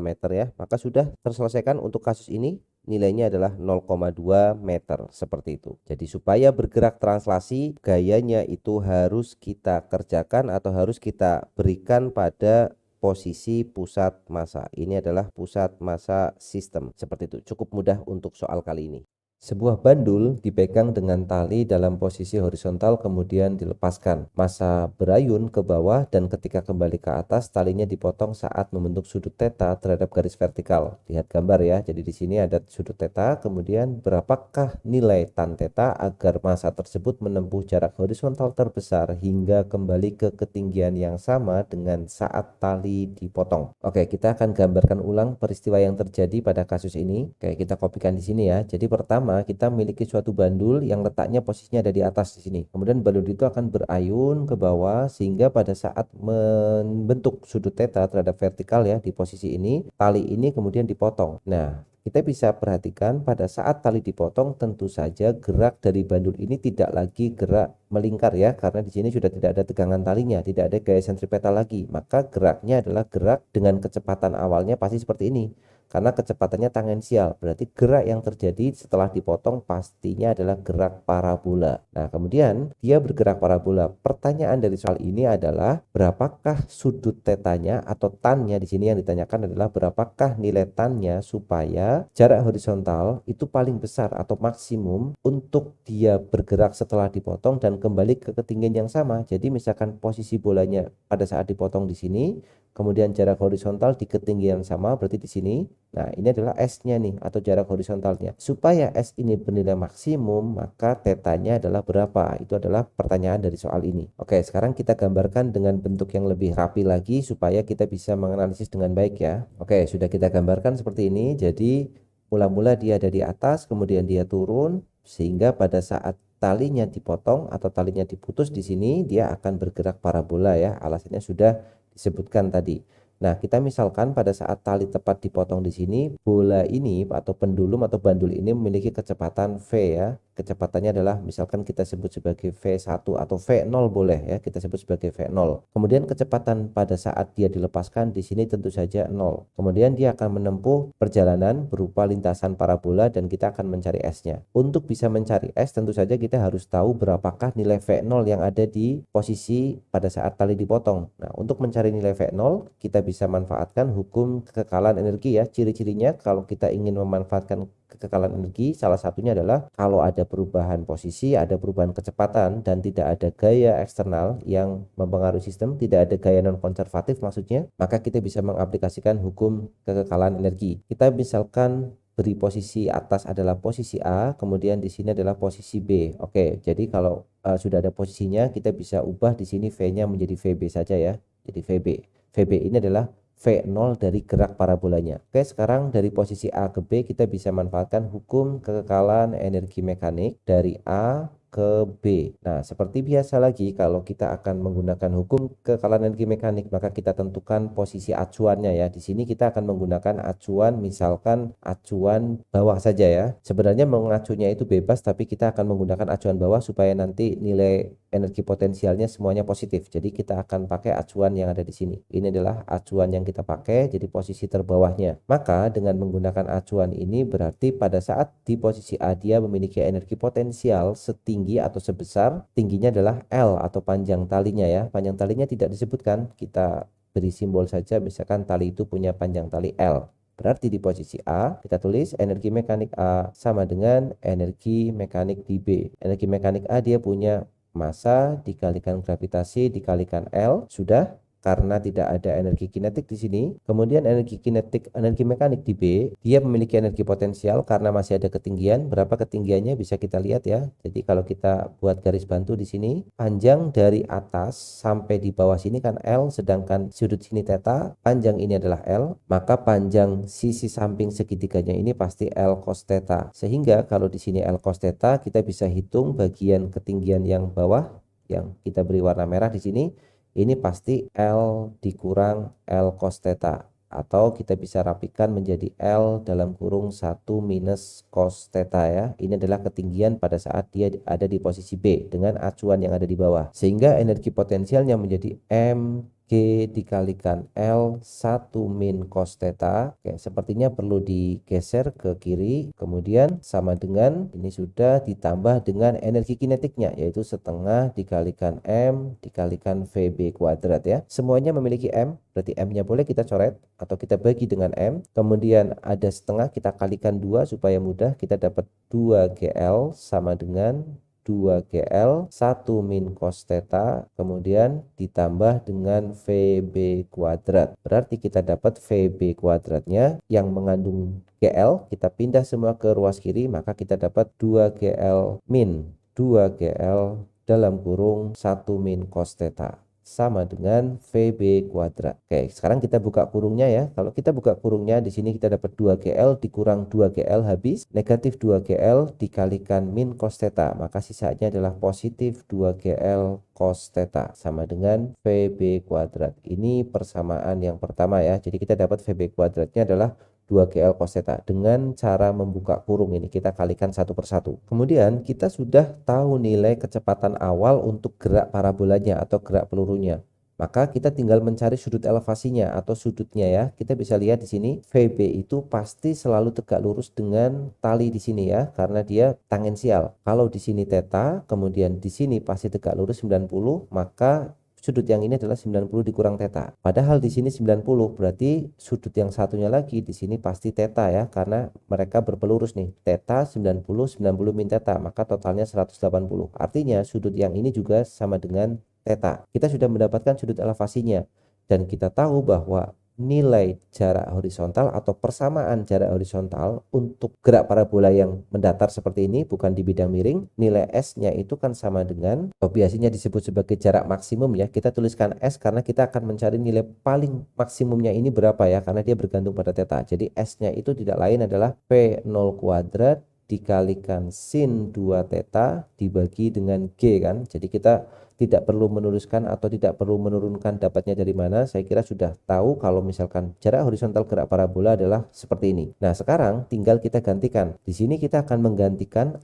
S1: meter ya. Maka sudah terselesaikan untuk kasus ini, nilainya adalah 0,2 meter seperti itu. Jadi supaya bergerak translasi, gayanya itu harus kita kerjakan atau harus kita berikan pada posisi pusat massa. Ini adalah pusat massa sistem. Seperti itu. Cukup mudah untuk soal kali ini. Sebuah bandul dipegang dengan tali dalam posisi horizontal kemudian dilepaskan. Massa berayun ke bawah dan ketika kembali ke atas talinya dipotong saat membentuk sudut theta terhadap garis vertikal. Lihat gambar ya. Jadi di sini ada sudut theta, kemudian berapakah nilai tan theta agar massa tersebut menempuh jarak horizontal terbesar hingga kembali ke ketinggian yang sama dengan saat tali dipotong. Oke, kita akan gambarkan ulang peristiwa yang terjadi pada kasus ini. Oke, kita kopikan di sini ya. Jadi pertama kita memiliki suatu bandul yang letaknya posisinya ada di atas di sini. Kemudian bandul itu akan berayun ke bawah sehingga pada saat membentuk sudut theta terhadap vertikal ya di posisi ini, tali ini kemudian dipotong. Nah, kita bisa perhatikan pada saat tali dipotong tentu saja gerak dari bandul ini tidak lagi gerak melingkar ya, karena di sini sudah tidak ada tegangan talinya, tidak ada gaya sentripetal lagi. Maka geraknya adalah gerak dengan kecepatan awalnya pasti seperti ini. Karena kecepatannya tangensial, berarti gerak yang terjadi setelah dipotong pastinya adalah gerak parabola. Nah, kemudian dia bergerak parabola. Pertanyaan dari soal ini adalah berapakah sudut tetanya atau tannya, di sini yang ditanyakan adalah berapakah nilai tannya supaya jarak horizontal itu paling besar atau maksimum untuk dia bergerak setelah dipotong dan kembali ke ketinggian yang sama. Jadi misalkan posisi bolanya pada saat dipotong di sini, kemudian jarak horizontal di ketinggian sama berarti di sini. Nah, ini adalah S-nya nih atau jarak horizontalnya. Supaya S ini bernilai maksimum, maka tetanya adalah berapa? Itu adalah pertanyaan dari soal ini. Oke, sekarang kita gambarkan dengan bentuk yang lebih rapi lagi supaya kita bisa menganalisis dengan baik ya. Oke, sudah kita gambarkan seperti ini. Jadi mula-mula dia ada di atas, kemudian dia turun sehingga pada saat talinya dipotong atau talinya diputus di sini dia akan bergerak parabola ya. Alasannya sudah disebutkan tadi. Nah, kita misalkan pada saat tali tepat dipotong di sini, bola ini atau pendulum atau bandul ini memiliki kecepatan V ya. Kecepatannya adalah misalkan kita sebut sebagai V1 atau V0 boleh ya, kita sebut sebagai V0. Kemudian kecepatan pada saat dia dilepaskan di sini tentu saja 0. Kemudian dia akan menempuh perjalanan berupa lintasan parabola dan kita akan mencari S-nya. Untuk bisa mencari S tentu saja kita harus tahu berapakah nilai V0 yang ada di posisi pada saat tali dipotong. Nah, untuk mencari nilai V0 kita bisa manfaatkan hukum kekekalan energi ya. Ciri-cirinya kalau kita ingin memanfaatkan kekekalan energi salah satunya adalah kalau ada perubahan posisi, ada perubahan kecepatan dan tidak ada gaya eksternal yang mempengaruhi sistem, tidak ada gaya non konservatif maksudnya, maka kita bisa mengaplikasikan hukum kekekalan energi. Kita misalkan beri posisi atas adalah posisi A, kemudian di sini adalah posisi B. Oke, jadi kalau sudah ada posisinya, kita bisa ubah di sini V-nya menjadi VB saja ya. Jadi VB. VB ini adalah V0 dari gerak parabolanya. Oke, sekarang dari posisi A ke B kita bisa manfaatkan hukum kekekalan energi mekanik dari A ke B. Nah, seperti biasa lagi kalau kita akan menggunakan hukum kekekalan energi mekanik, maka kita tentukan posisi acuannya ya. Di sini kita akan menggunakan acuan, misalkan acuan bawah saja ya. Sebenarnya mengacunya itu bebas, tapi kita akan menggunakan acuan bawah supaya nanti nilai energi potensialnya semuanya positif. Jadi kita akan pakai acuan yang ada di sini. Ini adalah acuan yang kita pakai, jadi posisi terbawahnya. Maka dengan menggunakan acuan ini berarti pada saat di posisi A dia memiliki energi potensial setinggi atau sebesar, tingginya adalah L atau panjang talinya ya. Panjang talinya tidak disebutkan, kita beri simbol saja, misalkan tali itu punya panjang tali L. Berarti di posisi A kita tulis energi mekanik A sama dengan energi mekanik di B. Energi mekanik A dia punya massa dikalikan gravitasi dikalikan L, sudah. Karena tidak ada energi kinetik di sini. Kemudian energi mekanik di B, dia memiliki energi potensial karena masih ada ketinggian. Berapa ketinggiannya bisa kita lihat ya. Jadi kalau kita buat garis bantu di sini, panjang dari atas sampai di bawah sini kan L, sedangkan sudut sini theta, panjang ini adalah L, maka panjang sisi samping segitiganya ini pasti L cos theta. Sehingga kalau di sini L cos theta, kita bisa hitung bagian ketinggian yang bawah yang kita beri warna merah di sini. Ini pasti L dikurang L cos theta, atau kita bisa rapikan menjadi L dalam kurung 1 minus cos theta ya. Ini adalah ketinggian pada saat dia ada di posisi B dengan acuan yang ada di bawah. Sehingga energi potensialnya menjadi M G dikalikan L 1 min cos theta. Oke, sepertinya perlu digeser ke kiri, kemudian sama dengan ini sudah ditambah dengan energi kinetiknya, yaitu setengah dikalikan M dikalikan VB kuadrat ya. Semuanya memiliki M, berarti M nya boleh kita coret atau kita bagi dengan M, kemudian ada setengah kita kalikan 2 supaya mudah, kita dapat 2GL sama dengan 2GL 1 min cos theta, kemudian ditambah dengan VB kuadrat. Berarti kita dapat VB kuadratnya yang mengandung GL, kita pindah semua ke ruas kiri, maka kita dapat 2GL min 2GL dalam kurung 1 min cos theta sama dengan VB kuadrat. Oke, sekarang kita buka kurungnya ya. Kalau kita buka kurungnya di sini kita dapat 2GL dikurang 2GL habis, negatif 2GL dikalikan min cos theta, maka sisanya adalah positif 2GL cos theta sama dengan VB kuadrat. Ini persamaan yang pertama ya. Jadi kita dapat VB kuadratnya adalah 2GL cos theta. Dengan cara membuka kurung ini kita kalikan satu persatu. Kemudian kita sudah tahu nilai kecepatan awal untuk gerak parabolanya atau gerak pelurunya. Maka kita tinggal mencari sudut elevasinya atau sudutnya ya. Kita bisa lihat di sini VB itu pasti selalu tegak lurus dengan tali di sini ya, karena dia tangensial. Kalau di sini theta, kemudian di sini pasti tegak lurus 90, maka sudut yang ini adalah 90 dikurang theta. Padahal di sini 90, berarti sudut yang satunya lagi di sini pasti theta ya, karena mereka berpelurus nih. Theta 90, 90 min theta, maka totalnya 180. Artinya sudut yang ini juga sama dengan theta. Kita sudah mendapatkan sudut elevasinya dan kita tahu bahwa nilai jarak horizontal atau persamaan jarak horizontal untuk gerak parabola yang mendatar seperti ini, bukan di bidang miring, nilai S-nya itu kan sama dengan, biasanya disebut sebagai jarak maksimum ya. Kita tuliskan S karena kita akan mencari nilai paling maksimumnya ini berapa ya, karena dia bergantung pada theta. Jadi S-nya itu tidak lain adalah P0 kuadrat dikalikan sin 2 theta dibagi dengan G kan. Jadi kita tidak perlu menuliskan atau tidak perlu menurunkan dapatnya dari mana. Saya kira sudah tahu kalau misalkan jarak horizontal gerak parabola adalah seperti ini. Nah, sekarang tinggal kita gantikan. Di sini kita akan menggantikan,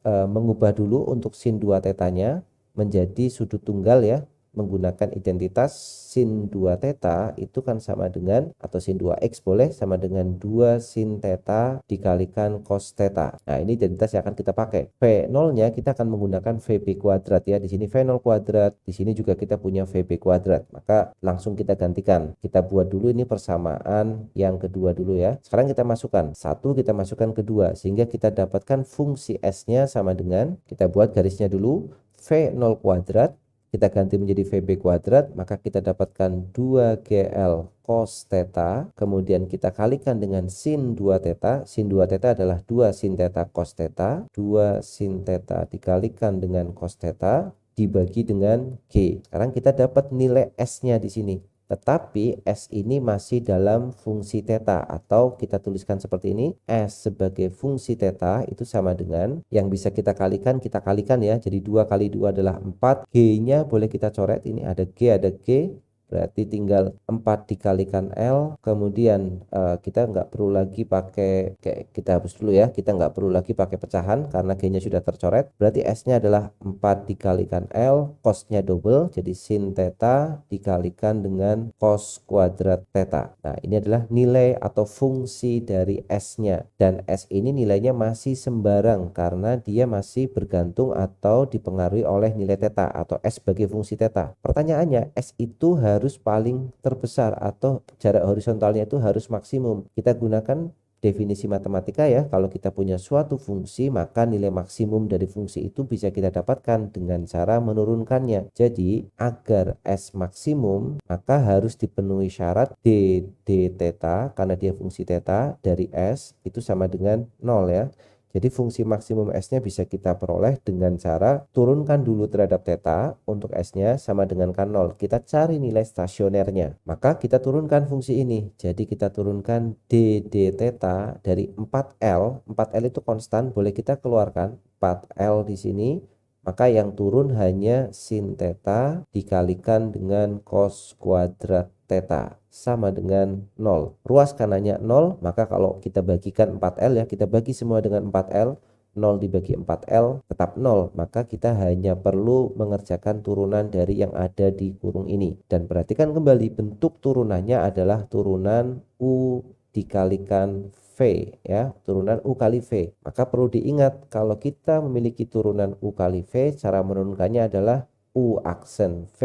S1: mengubah dulu untuk sin 2 tetanya menjadi sudut tunggal ya. menggunakan identitas sin 2 theta itu kan sama dengan, atau sin 2x boleh, sama dengan 2 sin theta dikalikan cos theta. Nah, ini identitas yang akan kita pakai. V0-nya kita akan menggunakan VB kuadrat ya. Di sini V0 kuadrat, di sini juga kita punya VB kuadrat. Maka langsung kita gantikan. Kita buat dulu ini persamaan yang kedua dulu ya. Sekarang kita masukkan. Satu kita masukkan kedua, sehingga kita dapatkan fungsi S-nya sama dengan, kita buat garisnya dulu, V0 kuadrat, kita ganti menjadi VB kuadrat, maka kita dapatkan 2GL cos theta, kemudian kita kalikan dengan sin 2 theta. Sin 2 theta adalah 2 sin theta cos theta. 2 sin theta dikalikan dengan cos theta dibagi dengan G. Sekarang kita dapat nilai S-nya di sini. Tetapi S ini masih dalam fungsi theta, atau kita tuliskan seperti ini, S sebagai fungsi theta itu sama dengan, yang bisa kita kalikan ya, jadi 2 kali 2 adalah 4, G-nya boleh kita coret, ini ada G, berarti tinggal 4 dikalikan L, kemudian kita nggak perlu lagi pakai, kita hapus dulu ya, kita nggak perlu lagi pakai pecahan karena G-nya sudah tercoret, berarti S-nya adalah 4 dikalikan L, cos-nya double, jadi sin theta dikalikan dengan cos kuadrat theta. Nah, ini adalah nilai atau fungsi dari S-nya, dan S ini nilainya masih sembarang karena dia masih bergantung atau dipengaruhi oleh nilai theta atau S sebagai fungsi theta. Pertanyaannya, S itu harus paling terbesar atau jarak horizontalnya itu harus maksimum. Kita gunakan definisi matematika ya, kalau kita punya suatu fungsi maka nilai maksimum dari fungsi itu bisa kita dapatkan dengan cara menurunkannya. Jadi agar S maksimum maka harus dipenuhi syarat d theta, karena dia fungsi theta dari S itu sama dengan 0 ya. Jadi fungsi maksimum S-nya bisa kita peroleh dengan cara turunkan dulu terhadap theta, untuk S-nya sama dengan kan 0. Kita cari nilai stasionernya. Maka kita turunkan fungsi ini. Jadi kita turunkan d theta dari 4L. 4L itu konstan, boleh kita keluarkan 4L di sini. Maka yang turun hanya sin theta dikalikan dengan cos kuadrat theta sama dengan 0. Ruas kanannya 0, maka kalau kita bagikan 4L ya, kita bagi semua dengan 4L, 0 dibagi 4L tetap 0, maka kita hanya perlu mengerjakan turunan dari yang ada di kurung ini. Dan perhatikan kembali, bentuk turunannya adalah turunan U dikalikan V ya, turunan U kali V. Maka perlu diingat, kalau kita memiliki turunan U kali V, cara menurunkannya adalah U aksen V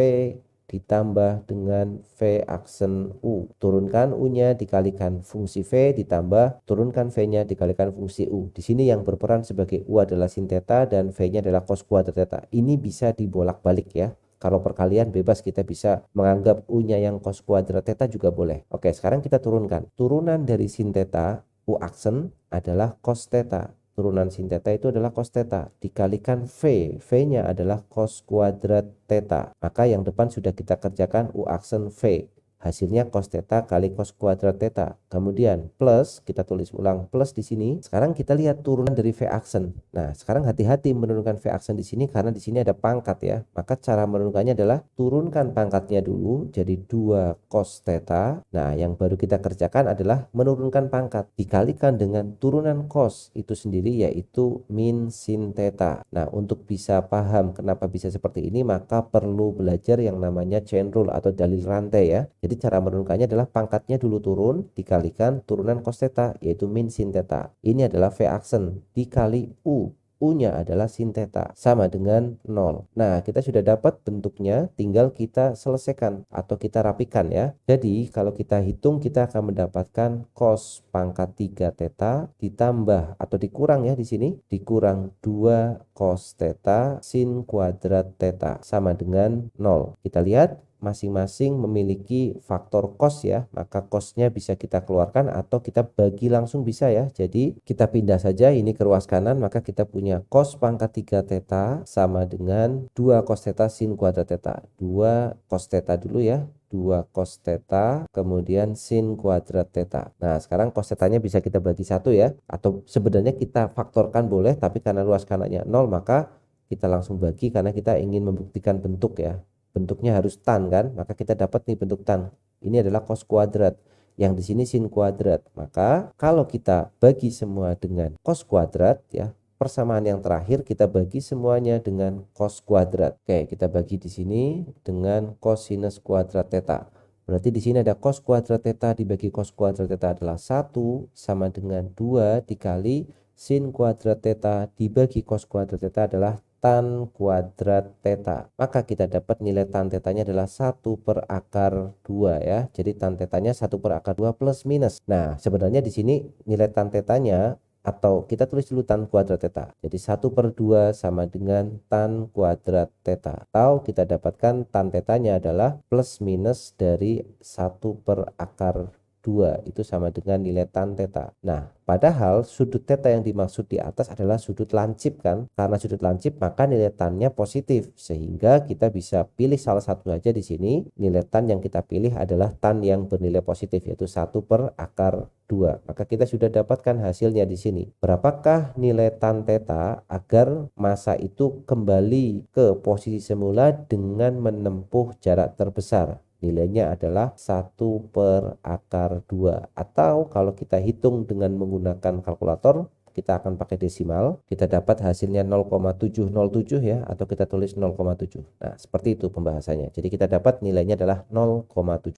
S1: ditambah dengan V aksen U. Turunkan U-nya dikalikan fungsi V ditambah turunkan V-nya dikalikan fungsi U. Di sini yang berperan sebagai U adalah sin theta dan V-nya adalah cos kuadrat theta. Ini bisa dibolak-balik ya. Kalau perkalian bebas, kita bisa menganggap U-nya yang cos kuadrat theta juga boleh. Oke, sekarang kita turunkan. Turunan dari sin theta U aksen adalah cos theta. Turunan sin theta itu adalah cos theta. Dikalikan V. V-nya adalah cos kuadrat theta. Maka yang depan sudah kita kerjakan U aksen V. Hasilnya cos theta kali cos kuadrat theta. Kemudian plus, kita tulis ulang plus di sini. Sekarang kita lihat turunan dari V aksen. Nah, sekarang hati-hati menurunkan V aksen di sini karena di sini ada pangkat ya. Maka cara menurunkannya adalah turunkan pangkatnya dulu jadi 2 cos theta. Nah, yang baru kita kerjakan adalah menurunkan pangkat dikalikan dengan turunan cos itu sendiri, yaitu min sin theta. Nah, untuk bisa paham kenapa bisa seperti ini, maka perlu belajar yang namanya chain rule atau dalil rantai ya. Jadi cara menurunkannya adalah pangkatnya dulu turun dikalikan turunan cos theta, yaitu min sin theta. Ini adalah V aksen dikali U. U-nya adalah sin theta sama dengan 0. Nah, kita sudah dapat bentuknya, tinggal kita selesaikan atau kita rapikan ya. Jadi kalau kita hitung, kita akan mendapatkan cos pangkat 3 theta ditambah atau dikurang ya, di sini dikurang 2 cos theta sin kuadrat theta sama dengan 0. Kita lihat masing-masing memiliki faktor cos ya, maka cosnya bisa kita keluarkan atau kita bagi langsung bisa ya. Jadi kita pindah saja ini ke ruas kanan, maka kita punya cos pangkat 3 theta sama dengan 2 cos theta sin kuadrat theta. 2 cos theta dulu ya, 2 cos theta kemudian sin kuadrat theta. Nah, sekarang cos thetanya bisa kita bagi satu ya, atau sebenarnya kita faktorkan boleh, tapi karena ruas kanannya 0 maka kita langsung bagi karena kita ingin membuktikan bentuk ya. Bentuknya harus tan kan, maka kita dapat nih bentuk tan. Ini adalah cos kuadrat, yang di sini sin kuadrat. Maka kalau kita bagi semua dengan cos kuadrat ya, persamaan yang terakhir kita bagi semuanya dengan cos kuadrat. Oke, kita bagi di sini dengan cosinus kuadrat theta. Berarti di sini ada cos kuadrat theta dibagi cos kuadrat theta adalah 1 sama dengan 2 dikali sin kuadrat theta dibagi cos kuadrat theta adalah tan kuadrat theta. Maka kita dapat nilai tan tetanya adalah 1 per akar 2 ya. Jadi tan tetanya 1 per akar 2 plus minus. Nah, sebenarnya di sini nilai tan tetanya atau kita tulis dulu tan kuadrat theta. Jadi 1 per 2 sama dengan tan kuadrat theta. Atau kita dapatkan tan tetanya adalah plus minus dari 1 per akar 2 itu sama dengan nilai tan theta. Nah, padahal sudut theta yang dimaksud di atas adalah sudut lancip kan? Karena sudut lancip maka nilai tannya positif sehingga kita bisa pilih salah satu saja di sini. Nilai tan yang kita pilih adalah tan yang bernilai positif yaitu 1 per akar 2. Maka kita sudah dapatkan hasilnya di sini. Berapakah nilai tan theta agar massa itu kembali ke posisi semula dengan menempuh jarak terbesar? Nilainya adalah 1 per akar 2. Atau kalau kita hitung dengan menggunakan kalkulator, kita akan pakai desimal, kita dapat hasilnya 0,707 ya, atau kita tulis 0,7. Nah, seperti itu pembahasannya. Jadi kita dapat nilainya adalah 0,7.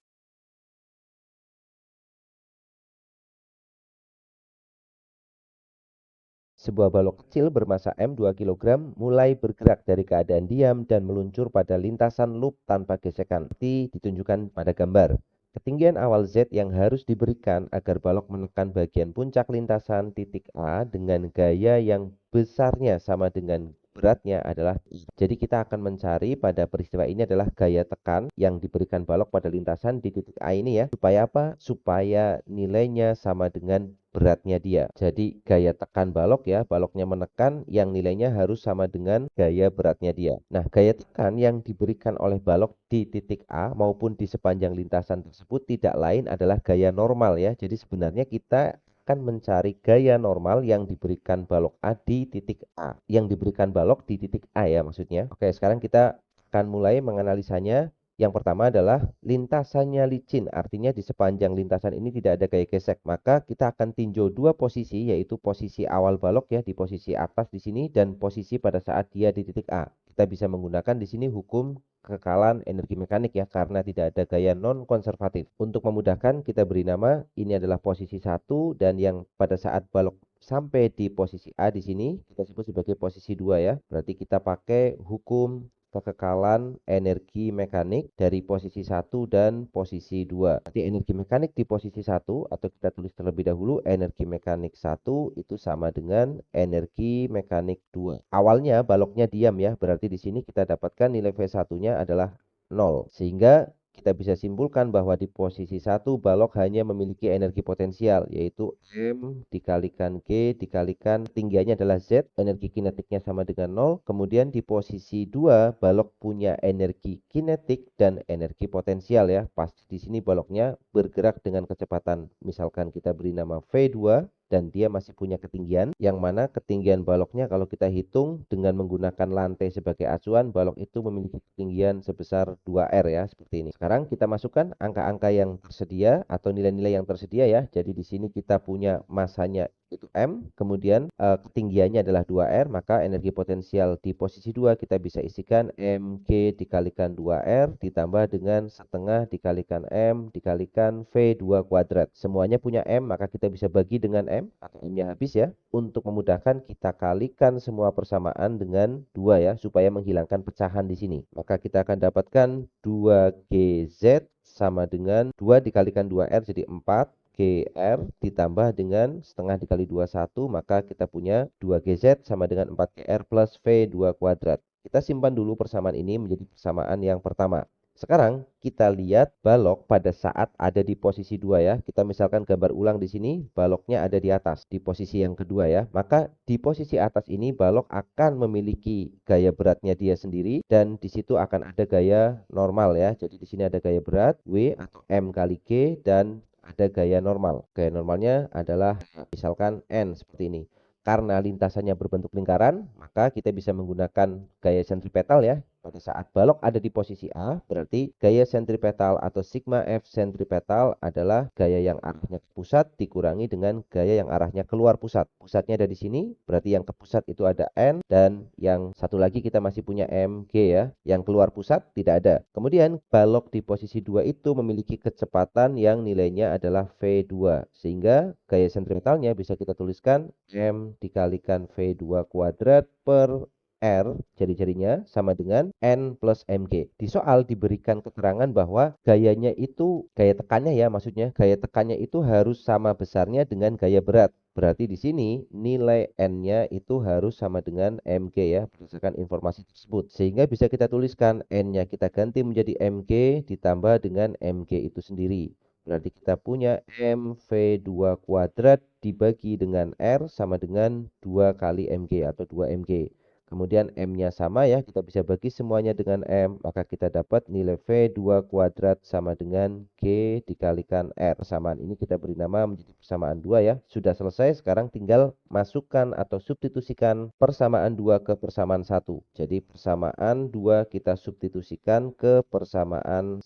S1: Sebuah balok kecil bermassa M 2 kg mulai bergerak dari keadaan diam dan meluncur pada lintasan loop tanpa gesekan, seperti ditunjukkan pada gambar. Ketinggian awal Z yang harus diberikan agar balok menekan bagian puncak lintasan titik A dengan gaya yang besarnya sama dengan beratnya adalah I. Jadi kita akan mencari pada peristiwa ini adalah gaya tekan yang diberikan balok pada lintasan di titik A ini ya. Supaya apa? Supaya nilainya sama dengan beratnya dia. Jadi gaya tekan balok ya, baloknya menekan yang nilainya harus sama dengan gaya beratnya dia. Nah, gaya tekan yang diberikan oleh balok di titik A maupun di sepanjang lintasan tersebut tidak lain adalah gaya normal ya. Jadi sebenarnya kita akan mencari gaya normal yang diberikan balok A di titik A. Yang diberikan balok di titik A ya maksudnya. Oke, sekarang kita akan mulai menganalisanya. Yang pertama adalah lintasannya licin, artinya di sepanjang lintasan ini tidak ada gaya gesek. Maka kita akan tinjau dua posisi, yaitu posisi awal balok ya di posisi atas di sini dan posisi pada saat dia di titik A. Kita bisa menggunakan di sini hukum kekekalan energi mekanik ya, karena tidak ada gaya non konservatif. Untuk memudahkan kita beri nama ini adalah posisi 1 dan yang pada saat balok sampai di posisi A di sini kita sebut sebagai posisi 2 ya. Berarti kita pakai hukum kekekalan energi mekanik dari posisi 1 dan posisi 2. Berarti energi mekanik di posisi 1 atau kita tulis terlebih dahulu energi mekanik 1 itu sama dengan energi mekanik 2. Awalnya baloknya diam ya, berarti di sini kita dapatkan nilai V1-nya adalah 0. Sehingga kita bisa simpulkan bahwa di posisi 1 balok hanya memiliki energi potensial yaitu M dikalikan G dikalikan tinggiannya adalah Z, energi kinetiknya sama dengan 0. Kemudian di posisi 2 balok punya energi kinetik dan energi potensial ya. Pasti di sini baloknya bergerak dengan kecepatan misalkan kita beri nama V2 dan dia masih punya ketinggian, yang mana ketinggian baloknya kalau kita hitung dengan menggunakan lantai sebagai acuan, balok itu memiliki ketinggian sebesar 2R ya, seperti ini. Sekarang kita masukkan angka-angka yang tersedia atau nilai-nilai yang tersedia ya. Jadi di sini kita punya massanya itu M, kemudian ketinggiannya adalah 2R, maka energi potensial di posisi 2 kita bisa isikan mg dikalikan 2R ditambah dengan setengah dikalikan M dikalikan V2 kuadrat. Semuanya punya M, maka kita bisa bagi dengan M atau M-nya habis ya. Untuk memudahkan kita kalikan semua persamaan dengan 2 ya, supaya menghilangkan pecahan di sini. Maka kita akan dapatkan 2GZ sama dengan 2 dikalikan 2R jadi 4. GR ditambah dengan setengah dikali 21, maka kita punya 2GZ sama dengan 4GR plus V2 kuadrat. Kita simpan dulu persamaan ini menjadi persamaan yang pertama. Sekarang kita lihat balok pada saat ada di posisi 2 ya. Kita misalkan gambar ulang di sini, baloknya ada di atas, di posisi yang kedua ya. Maka di posisi atas ini balok akan memiliki gaya beratnya dia sendiri dan di situ akan ada gaya normal ya. Jadi di sini ada gaya berat W atau M kali G dan ada gaya normal. Gaya normalnya adalah misalkan N seperti ini. Karena lintasannya berbentuk lingkaran, maka kita bisa menggunakan gaya sentripetal ya. Pada saat balok ada di posisi A, berarti gaya sentripetal atau sigma F sentripetal adalah gaya yang arahnya ke pusat dikurangi dengan gaya yang arahnya keluar pusat. Pusatnya ada di sini, berarti yang ke pusat itu ada N, dan yang satu lagi kita masih punya mg ya. Yang keluar pusat tidak ada. Kemudian balok di posisi 2 itu memiliki kecepatan yang nilainya adalah V2. Sehingga gaya sentripetalnya bisa kita tuliskan M dikalikan V2 kuadrat per R jari-jarinya sama dengan N plus mg. Di soal diberikan keterangan bahwa gayanya itu, gaya tekannya ya maksudnya, gaya tekannya itu harus sama besarnya dengan gaya berat. Berarti di sini nilai N-nya itu harus sama dengan mg ya, berdasarkan informasi tersebut. Sehingga bisa kita tuliskan N-nya kita ganti menjadi mg ditambah dengan mg itu sendiri. Berarti kita punya mv2 kuadrat dibagi dengan R sama dengan 2 kali mg atau 2 mg. Kemudian M-nya sama ya, kita bisa bagi semuanya dengan M, maka kita dapat nilai V2 kuadrat sama dengan G dikalikan R. Persamaan ini kita beri nama menjadi persamaan 2 ya. Sudah selesai, sekarang tinggal masukkan atau substitusikan persamaan 2 ke persamaan 1. Jadi persamaan 2 kita substitusikan ke persamaan 1.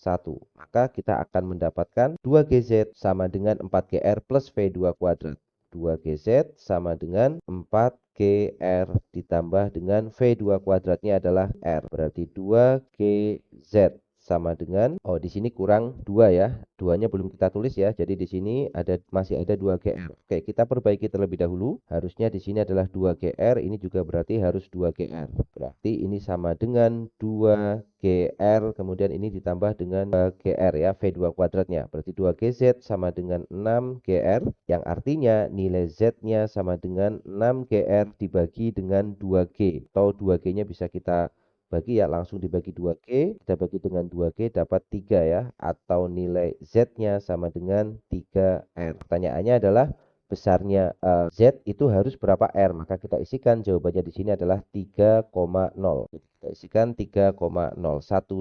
S1: Maka kita akan mendapatkan 2GZ sama dengan 4GR plus V2 kuadrat. 2GZ sama dengan 4GR ditambah dengan V2 kuadratnya adalah R. Berarti 2GZ sama dengan, oh di sini kurang 2 ya. 2-nya belum kita tulis ya. Jadi di sini masih ada 2GR. Oke, kita perbaiki terlebih dahulu. Harusnya di sini adalah 2GR, ini juga berarti harus 2GR. Berarti ini sama dengan 2GR, kemudian ini ditambah dengan GR ya, V2 kuadratnya. Berarti 2GZ sama dengan 6GR, yang artinya nilai Z-nya sama dengan 6GR dibagi dengan 2G. Atau 2G-nya bisa kita bagi ya, langsung dibagi 2G, kita bagi dengan 2G dapat 3 ya, atau nilai Z-nya sama dengan 3R. Pertanyaannya adalah besarnya Z itu harus berapa R, maka kita isikan jawabannya di sini adalah 3,0. Kita isikan 3,01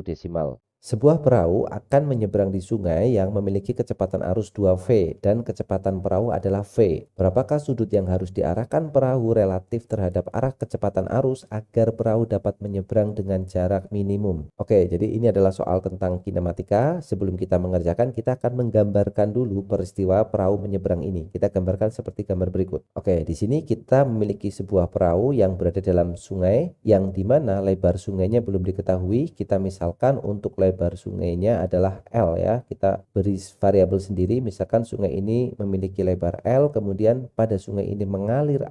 S1: desimal. Sebuah perahu akan menyeberang di sungai yang memiliki kecepatan arus 2V dan kecepatan perahu adalah V. Berapakah sudut yang harus diarahkan perahu relatif terhadap arah kecepatan arus agar perahu dapat menyeberang dengan jarak minimum? Oke, jadi ini adalah soal tentang kinematika. Sebelum kita mengerjakan, kita akan menggambarkan dulu peristiwa perahu menyeberang ini. Kita gambarkan seperti gambar berikut. Oke, di sini kita memiliki sebuah perahu yang berada dalam sungai, yang dimana lebar sungainya belum diketahui. Kita misalkan untuk lebar sungainya adalah L ya, kita beri variabel sendiri. Misalkan sungai ini memiliki lebar L, kemudian pada sungai ini mengalir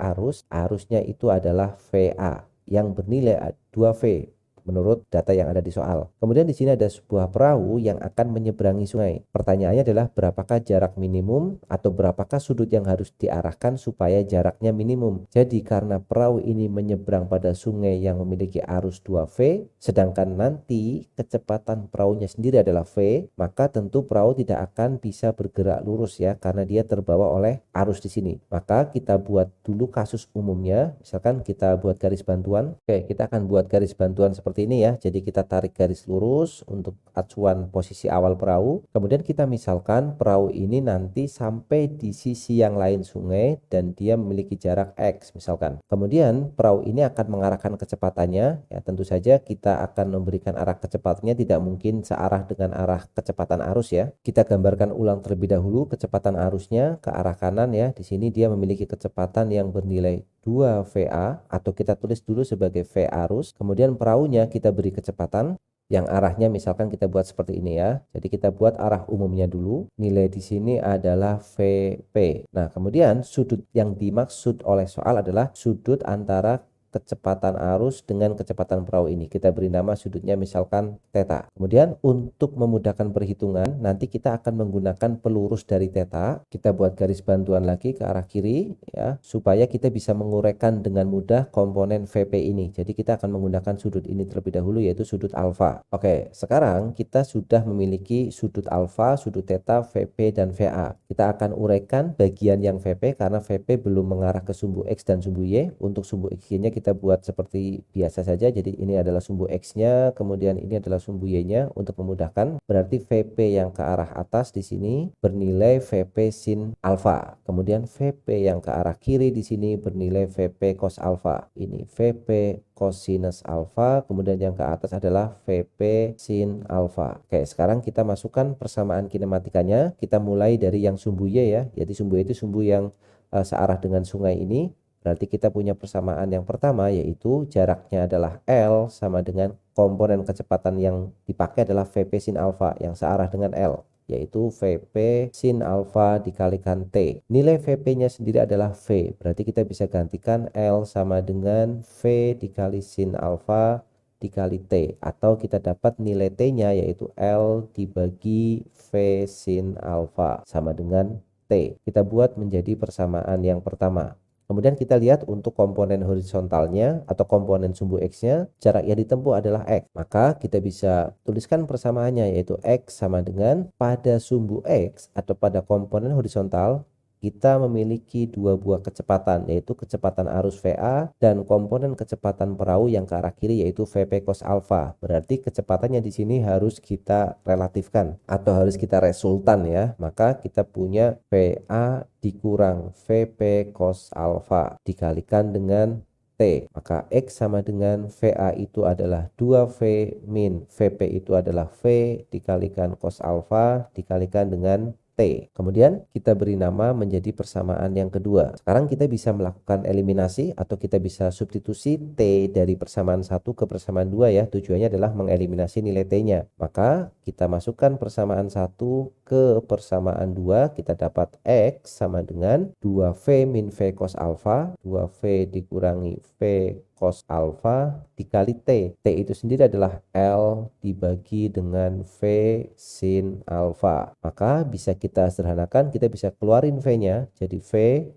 S1: arusnya itu adalah VA yang bernilai 2V menurut data yang ada di soal. Kemudian di sini ada sebuah perahu yang akan menyeberangi sungai. Pertanyaannya adalah berapakah jarak minimum atau berapakah sudut yang harus diarahkan supaya jaraknya minimum. Jadi karena perahu ini menyeberang pada sungai yang memiliki arus 2V, sedangkan nanti kecepatan perahunya sendiri adalah V, maka tentu perahu tidak akan bisa bergerak lurus ya, karena dia terbawa oleh arus di sini. Maka kita buat dulu kasus umumnya. Misalkan kita buat garis bantuan. Oke, kita akan buat garis bantuan seperti ini ya. Jadi kita tarik garis lurus untuk acuan posisi awal perahu. Kemudian kita misalkan perahu ini nanti sampai di sisi yang lain sungai dan dia memiliki jarak X misalkan. Kemudian perahu ini akan mengarahkan kecepatannya ya, tentu saja kita akan memberikan arah kecepatannya tidak mungkin searah dengan arah kecepatan arus ya. Kita gambarkan ulang terlebih dahulu kecepatan arusnya ke arah kanan ya. Di sini dia memiliki kecepatan yang bernilai 2VA atau kita tulis dulu sebagai V arus. Kemudian perahunya kita beri kecepatan yang arahnya misalkan kita buat seperti ini ya. Jadi kita buat arah umumnya dulu. Nilai di sini adalah VP. Nah, kemudian sudut yang dimaksud oleh soal adalah sudut antara kecepatan arus dengan kecepatan perahu ini. Kita beri nama sudutnya misalkan theta. Kemudian untuk memudahkan perhitungan, nanti kita akan menggunakan pelurus dari theta. Kita buat garis bantuan lagi ke arah kiri ya, supaya kita bisa menguraikan dengan mudah komponen VP ini. Jadi kita akan menggunakan sudut ini terlebih dahulu, yaitu sudut alfa. Oke, sekarang kita sudah memiliki sudut alfa, sudut theta, VP dan VA. Kita akan uraikan bagian yang VP karena VP belum mengarah ke sumbu X dan sumbu Y. Untuk sumbu X-nya kita kita buat seperti biasa saja. Jadi ini adalah sumbu X-nya, kemudian ini adalah sumbu Y-nya untuk memudahkan. Berarti VP yang ke arah atas di sini bernilai VP sin alfa. Kemudian VP yang ke arah kiri di sini bernilai VP cos alfa. Ini VP cosinus alfa, kemudian yang ke atas adalah VP sin alfa. Oke, sekarang kita masukkan persamaan kinematikanya. Kita mulai dari yang sumbu Y ya. Jadi sumbu Y itu sumbu yang searah dengan sungai ini. Berarti kita punya persamaan yang pertama, yaitu jaraknya adalah L sama dengan komponen kecepatan yang dipakai adalah VP sin alfa yang searah dengan L, yaitu VP sin alfa dikalikan T. Nilai VP-nya sendiri adalah V. Berarti kita bisa gantikan L sama dengan V dikali sin alfa dikali T. Atau kita dapat nilai T-nya yaitu L dibagi V sin alfa sama dengan T. Kita buat menjadi persamaan yang pertama. Kemudian kita lihat untuk komponen horizontalnya atau komponen sumbu X-nya, jarak yang ditempuh adalah X. Maka kita bisa tuliskan persamaannya yaitu X sama dengan pada sumbu X atau pada komponen horizontal, kita memiliki dua buah kecepatan, yaitu kecepatan arus VA dan komponen kecepatan perahu yang ke arah kiri yaitu VP cos alfa. Berarti kecepatannya di sini harus kita relatifkan atau harus kita resultan ya. Maka kita punya VA dikurang VP cos alfa dikalikan dengan T. Maka X sama dengan VA itu adalah 2V min VP itu adalah V dikalikan cos alfa dikalikan dengan T. Kemudian kita beri nama menjadi persamaan yang kedua. Sekarang kita bisa melakukan eliminasi atau kita bisa substitusi T dari persamaan 1 ke persamaan 2 ya. Tujuannya adalah mengeliminasi nilai T-nya. Maka kita masukkan persamaan 1 ke persamaan 2, kita dapat X sama dengan 2V min V cos alfa, 2V dikurangi V cos alfa dikali T. T itu sendiri adalah L dibagi dengan V sin alfa. Maka bisa kita sederhanakan, kita bisa keluarin V-nya. Jadi V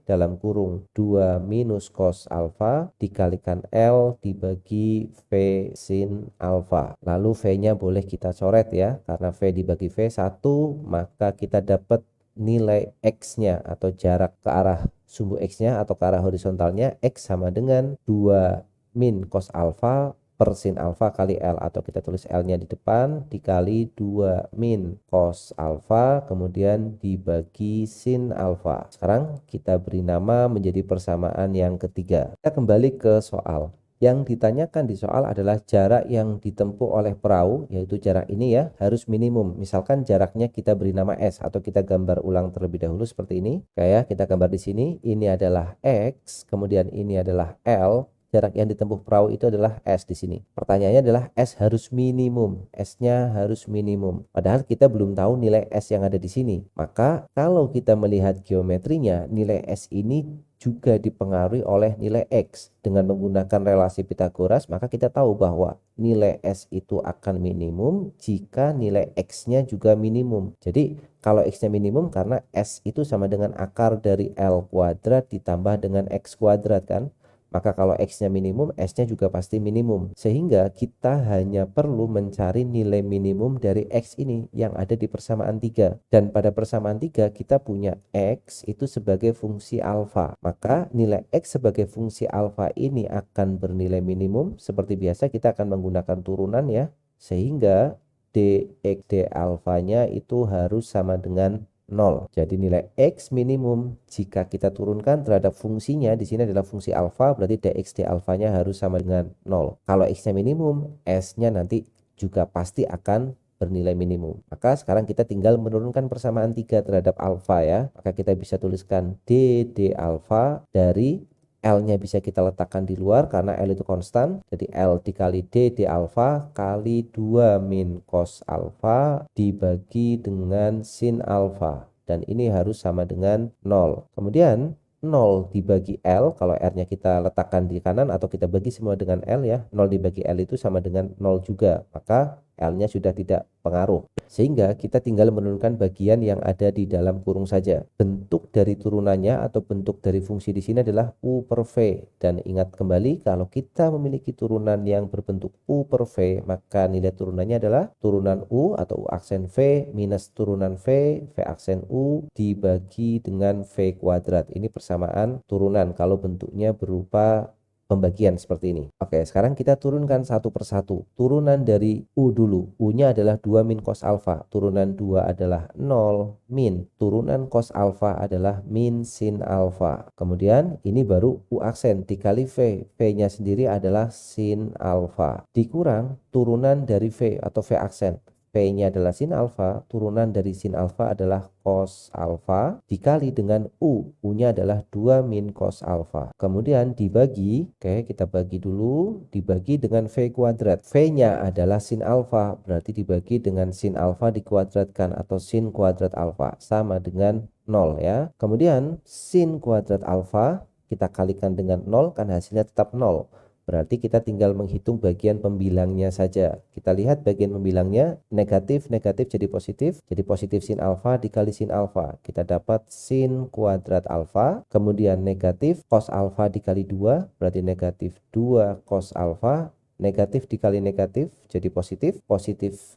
S1: dalam kurung 2 minus cos alfa dikalikan L dibagi V sin alfa. Lalu V-nya boleh kita coret ya. Karena V dibagi V 1, maka kita dapat nilai X-nya atau jarak ke arah sumbu X-nya atau ke arah horizontalnya X sama dengan 2 min cos alfa per sin alfa kali L, atau kita tulis L-nya di depan dikali 2 min cos alfa kemudian dibagi sin alfa. Sekarang kita beri nama menjadi persamaan yang ketiga. Kita kembali ke soal. Yang ditanyakan di soal adalah jarak yang ditempuh oleh perahu, yaitu jarak ini ya harus minimum. Misalkan jaraknya kita beri nama S atau kita gambar ulang terlebih dahulu seperti ini. Kayak kita gambar di sini, ini adalah X, kemudian ini adalah L. Jarak yang ditempuh perahu itu adalah S di sini. Pertanyaannya adalah S harus minimum. S-nya harus minimum. Padahal kita belum tahu nilai S yang ada di sini. Maka kalau kita melihat geometrinya, nilai S ini juga dipengaruhi oleh nilai X. Dengan menggunakan relasi Pythagoras, maka kita tahu bahwa nilai S itu akan minimum jika nilai X-nya juga minimum. Jadi kalau X-nya minimum karena S itu sama dengan akar dari L kuadrat ditambah dengan X kuadrat kan. Maka kalau X-nya minimum, S-nya juga pasti minimum. Sehingga kita hanya perlu mencari nilai minimum dari X ini yang ada di persamaan 3. Dan pada persamaan 3 kita punya X itu sebagai fungsi alfa. Maka nilai X sebagai fungsi alfa ini akan bernilai minimum. Seperti biasa kita akan menggunakan turunan ya. Sehingga dx d alfanya itu harus sama dengan 0. Jadi nilai X minimum jika kita turunkan terhadap fungsinya di sini adalah fungsi alfa, berarti dx d alfanya harus sama dengan 0. Kalau X-nya minimum, S-nya nanti juga pasti akan bernilai minimum. Maka sekarang kita tinggal menurunkan persamaan 3 terhadap alfa ya. Maka kita bisa tuliskan d alfa dari L-nya bisa kita letakkan di luar karena L itu konstan. Jadi L dikali D alfa kali 2 min cos alfa dibagi dengan sin alfa. Dan ini harus sama dengan 0. Kemudian 0 dibagi L, kalau R-nya kita letakkan di kanan atau kita bagi semua dengan L ya. 0 dibagi L itu sama dengan 0 juga. Maka L-nya sudah tidak pengaruh. Sehingga kita tinggal menurunkan bagian yang ada di dalam kurung saja. Bentuk dari turunannya atau bentuk dari fungsi di sini adalah U per V. Dan ingat kembali kalau kita memiliki turunan yang berbentuk U per V, maka nilai turunannya adalah turunan U atau U aksen V minus turunan V aksen U dibagi dengan V kuadrat. Ini persamaan turunan kalau bentuknya berupa pembagian seperti ini. Oke, sekarang kita turunkan satu persatu. Turunan dari U dulu. U-nya adalah 2 min cos alfa. Turunan 2 adalah 0 min. Turunan cos alfa adalah min sin alfa. Kemudian ini baru U aksen dikali V. V-nya sendiri adalah sin alfa. Dikurang turunan dari V atau V aksen. V-nya adalah sin alfa, turunan dari sin alfa adalah cos alfa, dikali dengan U. U-nya adalah 2 min cos alfa. Kemudian dibagi, oke kita bagi dulu, dibagi dengan V kuadrat. V-nya adalah sin alfa, berarti dibagi dengan sin alfa dikuadratkan atau sin kuadrat alfa, sama dengan 0 ya. Kemudian sin kuadrat alfa kita kalikan dengan 0, kan hasilnya tetap 0. Berarti kita tinggal menghitung bagian pembilangnya saja. Kita lihat bagian pembilangnya, negatif jadi positif sin alfa dikali sin alfa. Kita dapat sin kuadrat alfa, kemudian negatif cos alfa dikali 2, berarti negatif 2 cos alfa, negatif dikali negatif jadi positif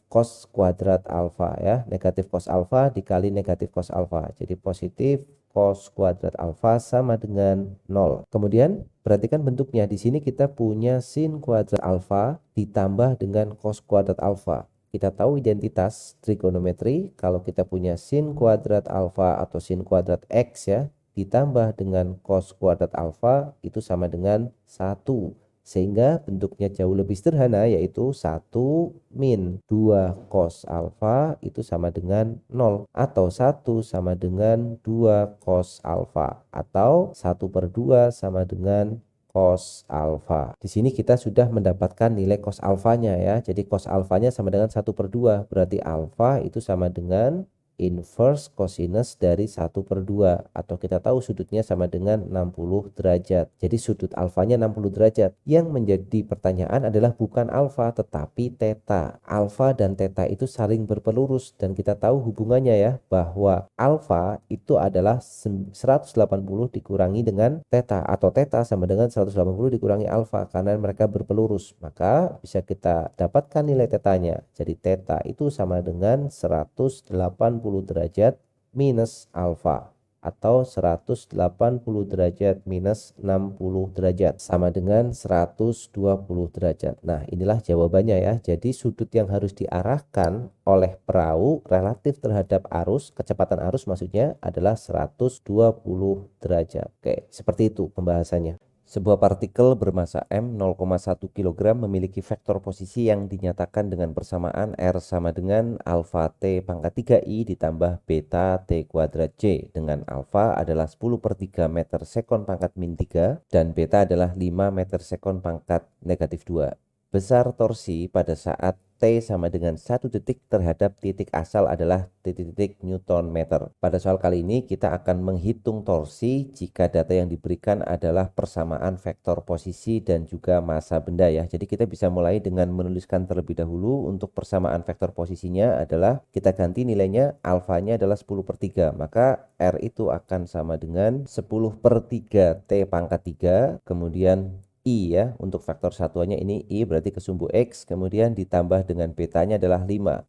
S1: cos kuadrat alfa ya, negatif cos alfa dikali negatif cos alfa jadi positif cos kuadrat alfa sama dengan 0. Kemudian perhatikan bentuknya, di sini kita punya sin kuadrat alfa ditambah dengan cos kuadrat alfa. Kita tahu identitas trigonometri, kalau kita punya sin kuadrat alfa atau sin kuadrat x ya, ditambah dengan cos kuadrat alfa itu sama dengan 1. Sehingga bentuknya jauh lebih sederhana, yaitu 1 min 2 cos alfa itu sama dengan 0. Atau 1 sama dengan 2 cos alfa. Atau 1/2 sama dengan cos alfa. Di sini kita sudah mendapatkan nilai cos alfanya ya. Jadi cos alfanya sama dengan 1/2. Berarti alfa itu sama dengan inverse cosinus dari 1/2, atau kita tahu sudutnya sama dengan 60 derajat. Jadi sudut alfanya 60 derajat. Yang menjadi pertanyaan adalah bukan alfa tetapi theta. Alfa dan theta itu saling berpelurus dan kita tahu hubungannya ya, bahwa alfa itu adalah 180 dikurangi dengan theta, atau theta sama dengan 180 dikurangi alfa karena mereka berpelurus. Maka bisa kita dapatkan nilai tetanya. Jadi theta itu sama dengan 180 derajat minus alfa, atau 180 derajat minus 60 derajat sama dengan 120 derajat. Nah, inilah jawabannya ya. Jadi sudut yang harus diarahkan oleh perahu relatif terhadap arus, kecepatan arus maksudnya, adalah 120 derajat. Oke, seperti itu pembahasannya. Sebuah partikel bermassa M 0,1 kg memiliki vektor posisi yang dinyatakan dengan persamaan R sama dengan alfa T pangkat 3I ditambah beta T kuadrat J, dengan alfa adalah 10/3 meter sekon pangkat min 3 dan beta adalah 5 meter sekon pangkat negatif 2. Besar torsi pada saat T sama dengan 1 detik terhadap titik asal adalah titik Newton meter. Pada soal kali ini kita akan menghitung torsi jika data yang diberikan adalah persamaan vektor posisi dan juga massa benda ya. Jadi kita bisa mulai dengan menuliskan terlebih dahulu. Untuk persamaan vektor posisinya adalah kita ganti nilainya, alfanya adalah 10/3, maka R itu akan sama dengan 10/3 T pangkat 3, kemudian I ya, untuk faktor satuannya ini I berarti ke sumbu X, kemudian ditambah dengan betanya adalah 5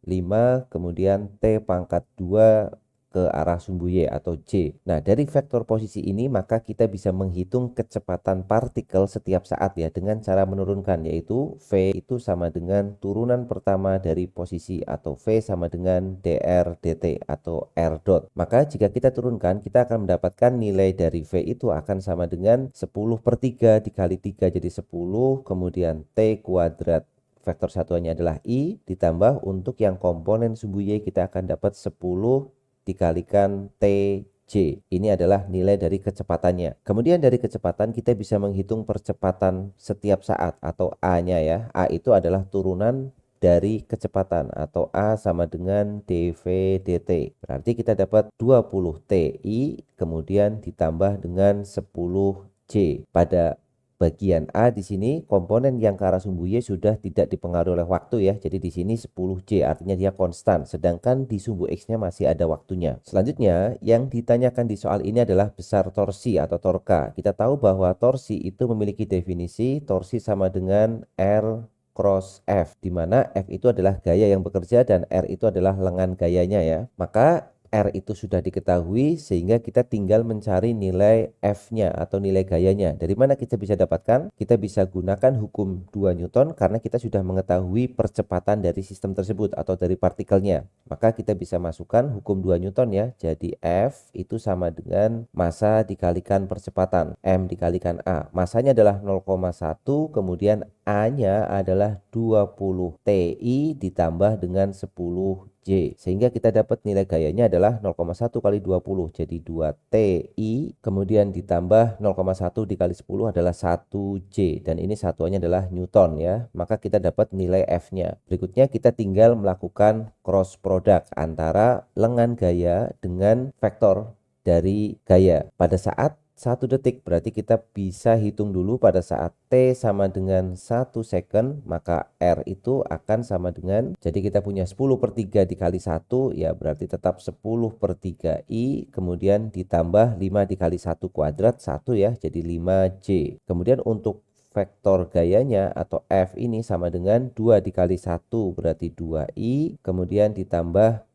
S1: kemudian T pangkat 2 ke arah sumbu Y atau J. Nah, dari vektor posisi ini maka kita bisa menghitung kecepatan partikel setiap saat ya, dengan cara menurunkan, yaitu V itu sama dengan turunan pertama dari posisi, atau V sama dengan dr dt atau r dot. Maka jika kita turunkan, kita akan mendapatkan nilai dari V itu akan sama dengan 10/3 dikali 3 jadi 10, kemudian T kuadrat vektor satuannya adalah I, ditambah untuk yang komponen sumbu Y kita akan dapat 10 dikalikan TJ. Ini adalah nilai dari kecepatannya. Kemudian dari kecepatan kita bisa menghitung percepatan setiap saat atau A-nya ya. A itu adalah turunan dari kecepatan, atau A sama dengan dv dt. Berarti kita dapat 20 TI kemudian ditambah dengan 10 J. Pada bagian A di sini komponen yang ke arah sumbu Y sudah tidak dipengaruhi oleh waktu ya. Jadi di sini 10J artinya dia konstan, sedangkan di sumbu X-nya masih ada waktunya. Selanjutnya yang ditanyakan di soal ini adalah besar torsi atau torka. Kita tahu bahwa torsi itu memiliki definisi torsi sama dengan R cross F, di mana F itu adalah gaya yang bekerja dan R itu adalah lengan gayanya ya. Maka R itu sudah diketahui sehingga kita tinggal mencari nilai F-nya atau nilai gayanya. Dari mana kita bisa dapatkan? Kita bisa gunakan hukum 2 Newton karena kita sudah mengetahui percepatan dari sistem tersebut atau dari partikelnya. Maka kita bisa masukkan hukum 2 Newton ya. Jadi F itu sama dengan massa dikalikan percepatan, M dikalikan A. Massanya adalah 0,1, kemudian A-nya adalah 20 Ti ditambah dengan 10 J, sehingga kita dapat nilai gayanya adalah 0,1 kali 20, jadi 2 Ti, kemudian ditambah 0,1 dikali 10 adalah 1 J, dan ini satuannya adalah Newton ya, maka kita dapat nilai F-nya. Berikutnya kita tinggal melakukan cross product antara lengan gaya dengan vektor dari gaya. Pada saat 1 detik berarti kita bisa hitung dulu pada saat T sama dengan 1 second, maka R itu akan sama dengan, jadi kita punya 10/3 dikali 1 ya berarti tetap 10/3 I, kemudian ditambah 5 dikali 1 kuadrat 1 ya, jadi 5J. Kemudian untuk vektor gayanya atau F ini sama dengan 2 dikali 1 berarti 2I, kemudian ditambah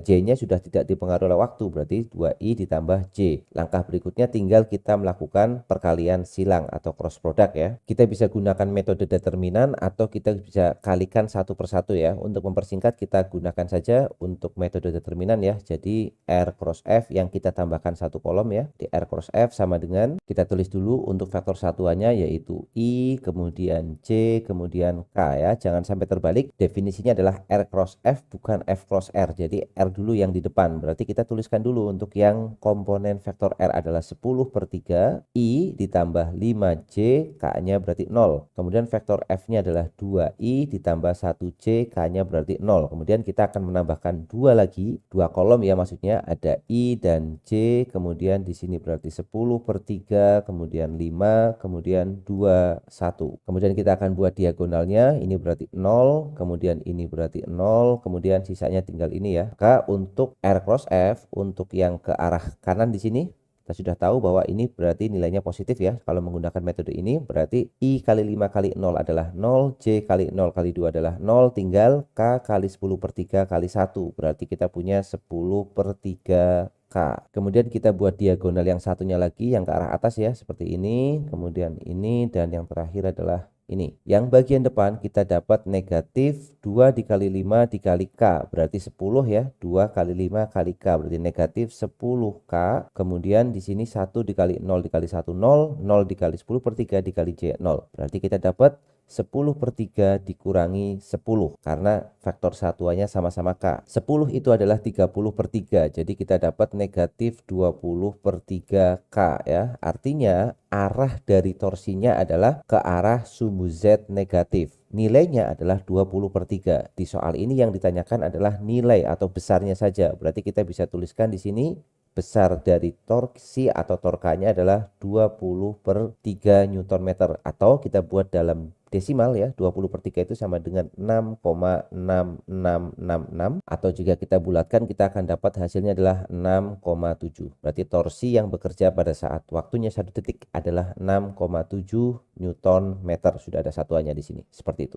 S1: J-nya sudah tidak dipengaruhi oleh waktu, berarti 2I ditambah J. Langkah berikutnya tinggal kita melakukan perkalian silang atau cross product ya. Kita bisa gunakan metode determinan atau kita bisa kalikan satu persatu ya. Untuk mempersingkat kita gunakan saja untuk metode determinan ya. Jadi R cross F yang kita tambahkan satu kolom ya. Di R cross F sama dengan, kita tulis dulu untuk vektor satuannya yaitu I, kemudian J, kemudian K ya. Jangan sampai terbalik, definisinya adalah R cross F bukan F cross R. Jadi R dulu yang di depan. Berarti kita tuliskan dulu untuk yang komponen vektor R adalah 10/3 I ditambah 5J, K-nya berarti 0. Kemudian vektor F-nya adalah 2I ditambah 1J, K-nya berarti 0. Kemudian kita akan menambahkan 2 lagi, 2 kolom ya maksudnya, ada I dan J, kemudian di sini berarti 10/3, kemudian 5, kemudian 2, 1. Kemudian kita akan buat diagonalnya, ini berarti 0, kemudian ini berarti 0, kemudian sisanya tinggal ini ya. Maka untuk R cross F untuk yang ke arah kanan di sini kita sudah tahu bahwa ini berarti nilainya positif ya. Kalau menggunakan metode ini berarti I kali 5 kali 0 adalah 0, J kali 0 kali 2 adalah 0, tinggal K kali 10/3 kali 1. Berarti kita punya 10/3 K. Kemudian kita buat diagonal yang satunya lagi yang ke arah atas ya, seperti ini, kemudian ini, dan yang terakhir adalah ini. Yang bagian depan kita dapat negatif 2 dikali 5 dikali K, berarti 10 ya. 2 kali 5 kali K berarti negatif 10K. Kemudian di sini 1 dikali 0 dikali 1 0, 0 dikali 10/3 dikali J 0. Berarti kita dapat 10/3 dikurangi 10 karena vektor satuannya sama-sama K. 10 itu adalah 30/3, jadi kita dapat negatif 20/3 K ya. Artinya arah dari torsinya adalah ke arah sumbu Z negatif. Nilainya adalah 20/3. Di soal ini yang ditanyakan adalah nilai atau besarnya saja. Berarti kita bisa tuliskan di sini besar dari torsi atau torkanya adalah 20/3 Newton meter, atau kita buat dalam desimal ya, 20/3 itu sama dengan 6,6666, atau jika kita bulatkan kita akan dapat hasilnya adalah 6,7. Berarti torsi yang bekerja pada saat waktunya 1 detik adalah 6,7 Newton meter. Sudah ada satuannya di sini. Seperti itu.